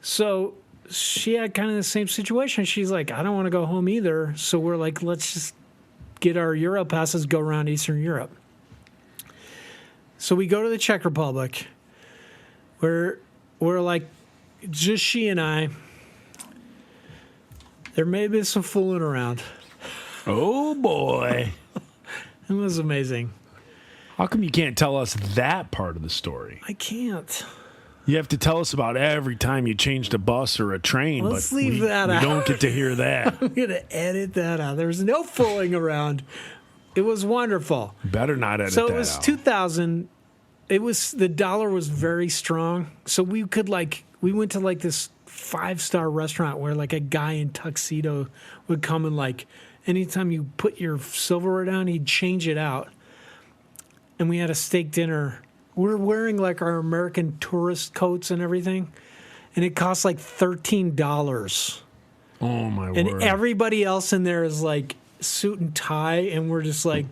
So she had kind of the same situation. She's like, I don't want to go home either. So we're like, let's just get our Euro passes, go around Eastern Europe. So we go to the Czech Republic. We're like, just she and I. There may have been some fooling around. Oh boy. It was amazing. How come you can't tell us that part of the story? I can't. You have to tell us about every time you changed a bus or a train. Let's but leave that out. We don't get to hear that. I'm going to edit that out. There was no fooling around. It was wonderful. Better not edit So that it was out. 2000. The dollar was very strong. So we went to like this 5-star restaurant where like a guy in tuxedo would come and like, anytime you put your silverware down, he'd change it out. And we had a steak dinner. We're wearing like our American tourist coats and everything. And it cost like $13. Oh my And word. everybody else in there is like suit and tie. And we're just like,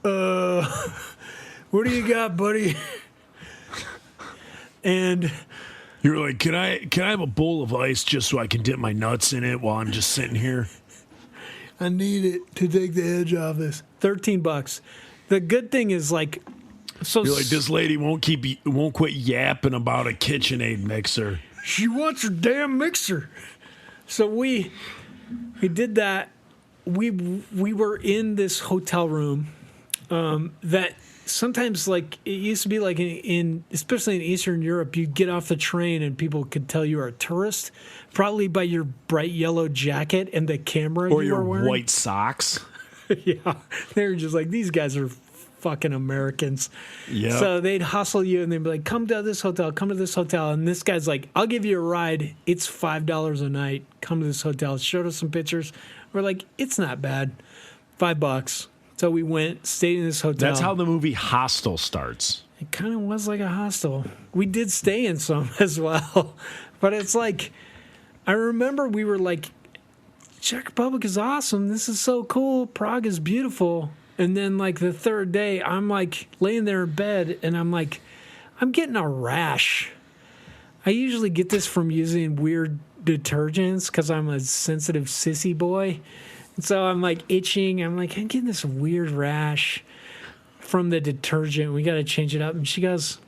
what do you got, buddy? And You're like, can I have a bowl of ice just so I can dip my nuts in it while I'm just sitting here? I need it to take the edge off this. $13. The good thing is like, so You're like, this lady won't quit yapping about a KitchenAid mixer. she wants her damn mixer. So we did that. We were in this hotel room that sometimes, like, it used to be like in especially in Eastern Europe, you'd get off the train and people could tell you were a tourist, probably by your bright yellow jacket and the camera Or you your were wearing. white socks. Yeah, they were just like, these guys are fucking Americans. Yep. So they'd hustle you and they'd be like, come to this hotel, come to this hotel. And this guy's like, I'll give you a ride. It's $5 a night. Come to this hotel. Showed us some pictures. We're like, it's not bad. $5. So we went, stayed in this hotel. That's how the movie Hostel starts. It kind of was like a hostel. We did stay in some as well. But it's like, I remember we were like, Czech Republic is awesome. This is so cool. Prague is beautiful. And then like the third day, I'm like laying there in bed and I'm like, I'm getting a rash. I usually get this from using weird detergents because I'm a sensitive sissy boy. And so I'm like itching. I'm like, I'm getting this weird rash from the detergent. We got to change it up. And she goes,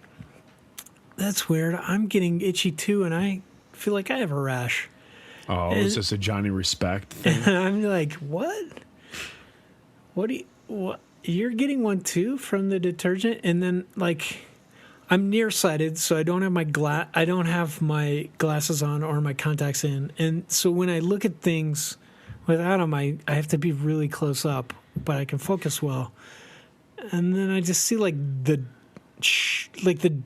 that's weird. I'm getting itchy too. And I feel like I have a rash. Oh, is this a Johnny Respect thing? And I'm like, what? What do you, what? You're getting one too from the detergent? And then like, I'm nearsighted, so I don't have I don't have my glasses on or my contacts in. And so when I look at things without them, I have to be really close up, but I can focus well. And then I just see like the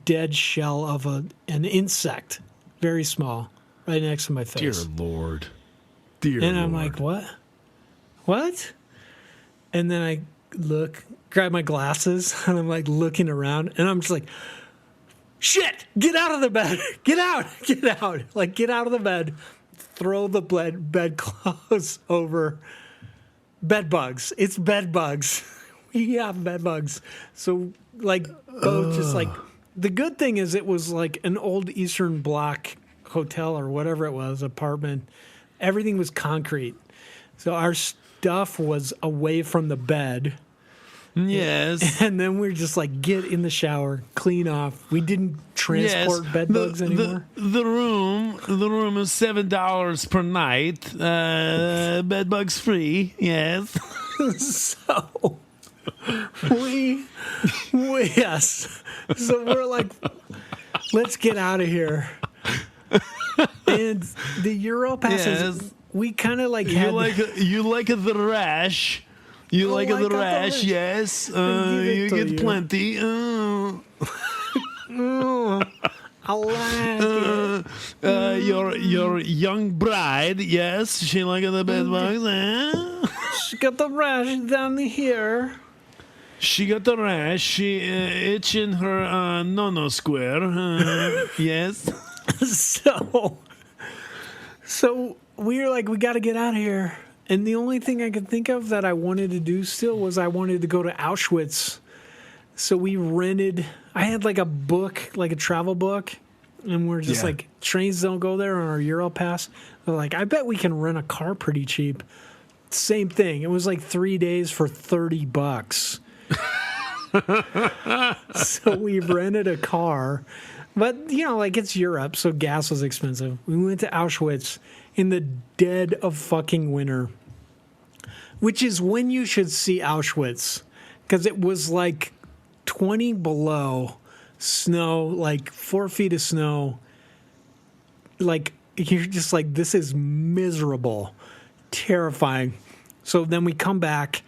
dead shell of an insect, very small, right next to my face. Dear Lord. Dear And Lord. I'm like, what? And then I grab my glasses, and I'm like looking around, and I'm just like, shit, get out of the bed. Get out. Like, get out of the bed. Throw the bed clothes over. Bed bugs. It's bed bugs. We have bed bugs. So, like, both just like, the good thing is it was like an old Eastern Bloc hotel or whatever it was, apartment. Everything was concrete. So our stuff was away from the bed. Yes. And then we're just like, get in the shower, clean off. We didn't transport bed bugs anymore. The room is $7 per night. Bed bugs free. Yes. So yes. So we're like, let's get out of here. And the Euro passes, Yes. we kind of like You had like the rash. You Oh, like I the got the rash, rash. yes. give it You to get you. plenty. I like it. Your young bride, yes. She like the bed bugs. She got the rash down here. She got the rash. She itching her no square. Yes. So we were like, we got to get out of here. And the only thing I could think of that I wanted to do still was I wanted to go to Auschwitz. So we rented, I had like a book, like a travel book. And we're just Yeah. like, trains don't go there on our Euro pass. They're like, I bet we can rent a car pretty cheap. Same thing. It was like 3 days for $30. So we rented a car. But, you know, like it's Europe, so gas was expensive. We went to Auschwitz in the dead of fucking winter, which is when you should see Auschwitz, because it was like 20 below, snow, like 4 feet of snow. Like, you're just like, this is miserable, terrifying. So then we come back,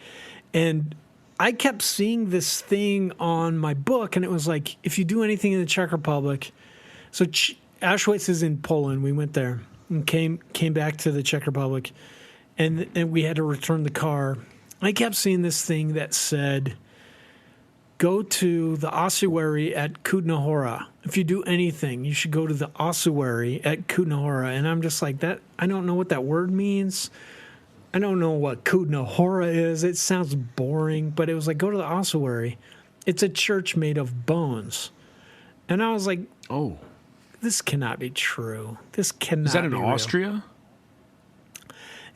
and I kept seeing this thing on my book, and it was like, if you do anything in the Czech Republic, so Auschwitz is in Poland. We went there and came back to the Czech Republic, and we had to return the car. I kept seeing this thing that said, go to the ossuary at Kutna Hora. If you do anything, you should go to the ossuary at Kutna Hora. And I'm just like, that. I don't know what that word means. I don't know what Kutna Hora is. It sounds boring, but it was like, go to the ossuary. It's a church made of bones. And I was like, Oh. this cannot be true. This cannot Is that in be real. Austria?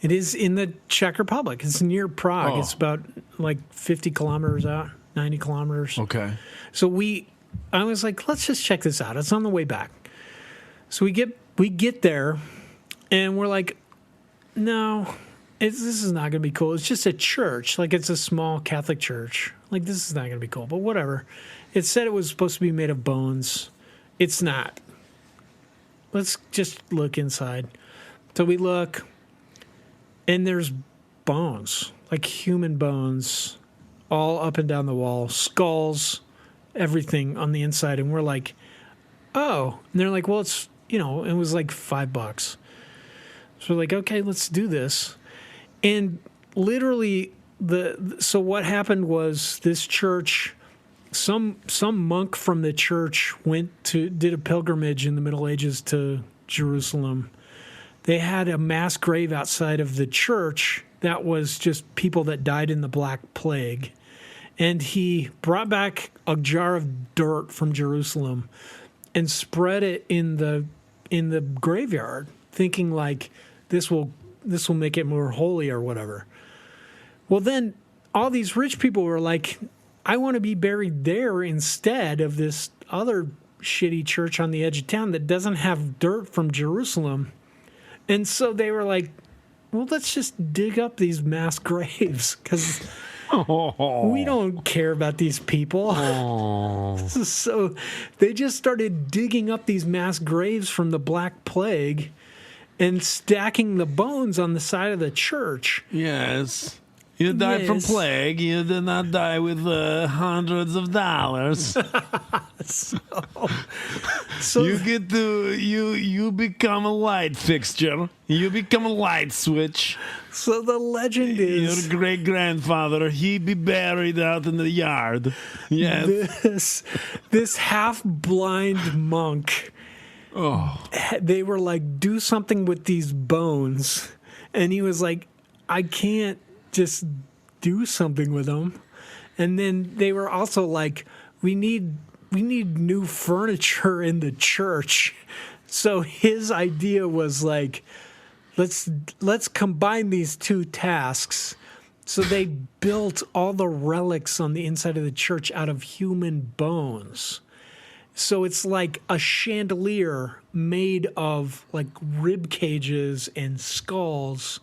It is in the Czech Republic. It's near Prague. Oh. It's about like 50 kilometers out, 90 kilometers. Okay. So I was like, let's just check this out. It's on the way back. So we get there, and we're like, no, this is not going to be cool. It's just a church. Like, it's a small Catholic church. Like, this is not going to be cool, but whatever. It said it was supposed to be made of bones. It's not. Let's just look inside. So we look, and there's bones. like human bones all up and down the wall, skulls, everything on the inside. And we're like, oh. And they're like, well, it's, it was like $5. So we're like, okay, let's do this. And literally, so what happened was this church, some monk from the church did a pilgrimage in the Middle Ages to Jerusalem. They had a mass grave outside of the church that was just people that died in the Black Plague. And he brought back a jar of dirt from Jerusalem and spread it in the graveyard, thinking like this will make it more holy or whatever. Well, then all these rich people were like, I want to be buried there instead of this other shitty church on the edge of town that doesn't have dirt from Jerusalem. And so they were like, well, let's just dig up these mass graves because we don't care about these people. So they just started digging up these mass graves from the Black Plague and stacking the bones on the side of the church. Yes. You died from plague. You did not die with hundreds of dollars. So You get to you become a light fixture. You become a light switch. So the legend is Your great grandfather, he be buried out in the yard. Yes. this half blind monk. They were like, do something with these bones, and he was like, I can't just do something with them. And then they were also like, we need new furniture in the church. So his idea was like, let's combine these two tasks. So they built all the relics on the inside of the church out of human bones. So it's like a chandelier made of like rib cages and skulls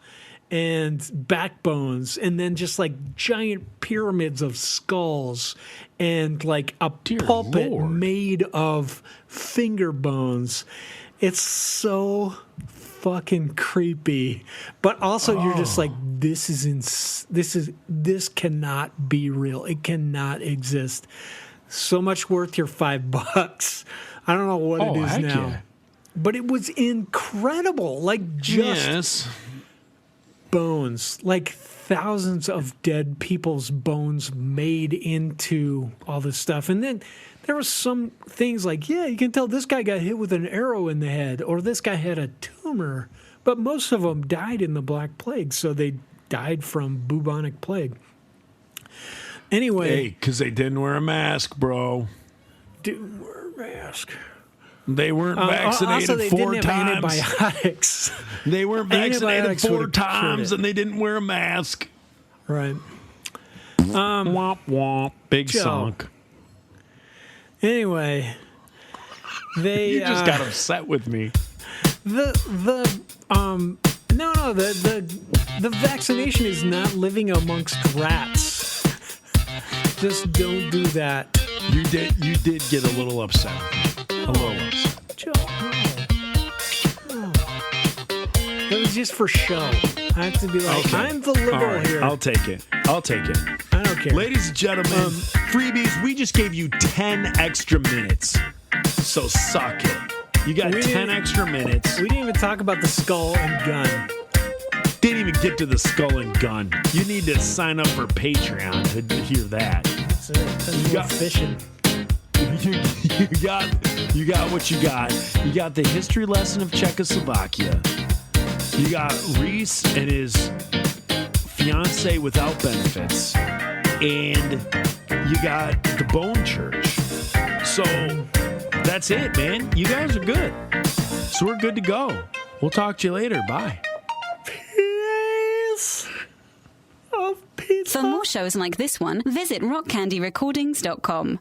and backbones, and then just like giant pyramids of skulls, and like a pulpit Lord. made of finger bones. It's so fucking creepy, but also you're just like, this cannot be real. It cannot exist. So much worth your $5. I don't know what it is now, yeah. but it was incredible. Like just Yes. bones, like thousands of dead people's bones made into all this stuff. And then there were some things like, yeah, you can tell this guy got hit with an arrow in the head, or this guy had a tumor, but most of them died in the Black Plague, so they died from bubonic plague. Anyway, Hey, because they didn't wear a mask, bro. didn't wear a mask. They weren't vaccinated Also, they 4 didn't have times. antibiotics. They weren't vaccinated Antibiotics 4 would've cured times, it. and they didn't wear a mask. Right. Womp womp. Big Joe. sunk. Anyway, they You just got upset with me. the vaccination is not living amongst rats. Just don't do that. You did get a little upset. A little upset. Joe, no. It was just for show. I have to be like, Okay. I'm the liberal All right, here. I'll take it. I don't care. Ladies and gentlemen, freebies, we just gave you 10 extra minutes. So suck it. You got We 10 didn't- extra minutes. We didn't even talk about the skull and gun. Didn't even get to the skull and gun. You need to sign up for Patreon to hear that. So that's more got- fishing. You got what you got. You got the history lesson of Czechoslovakia. You got Reese and his fiance without benefits. And you got the Bone Church. So that's it, man. You guys are good. So we're good to go. We'll talk to you later. Bye. Peace. Of pizza. For more shows like this one, visit rockcandyrecordings.com.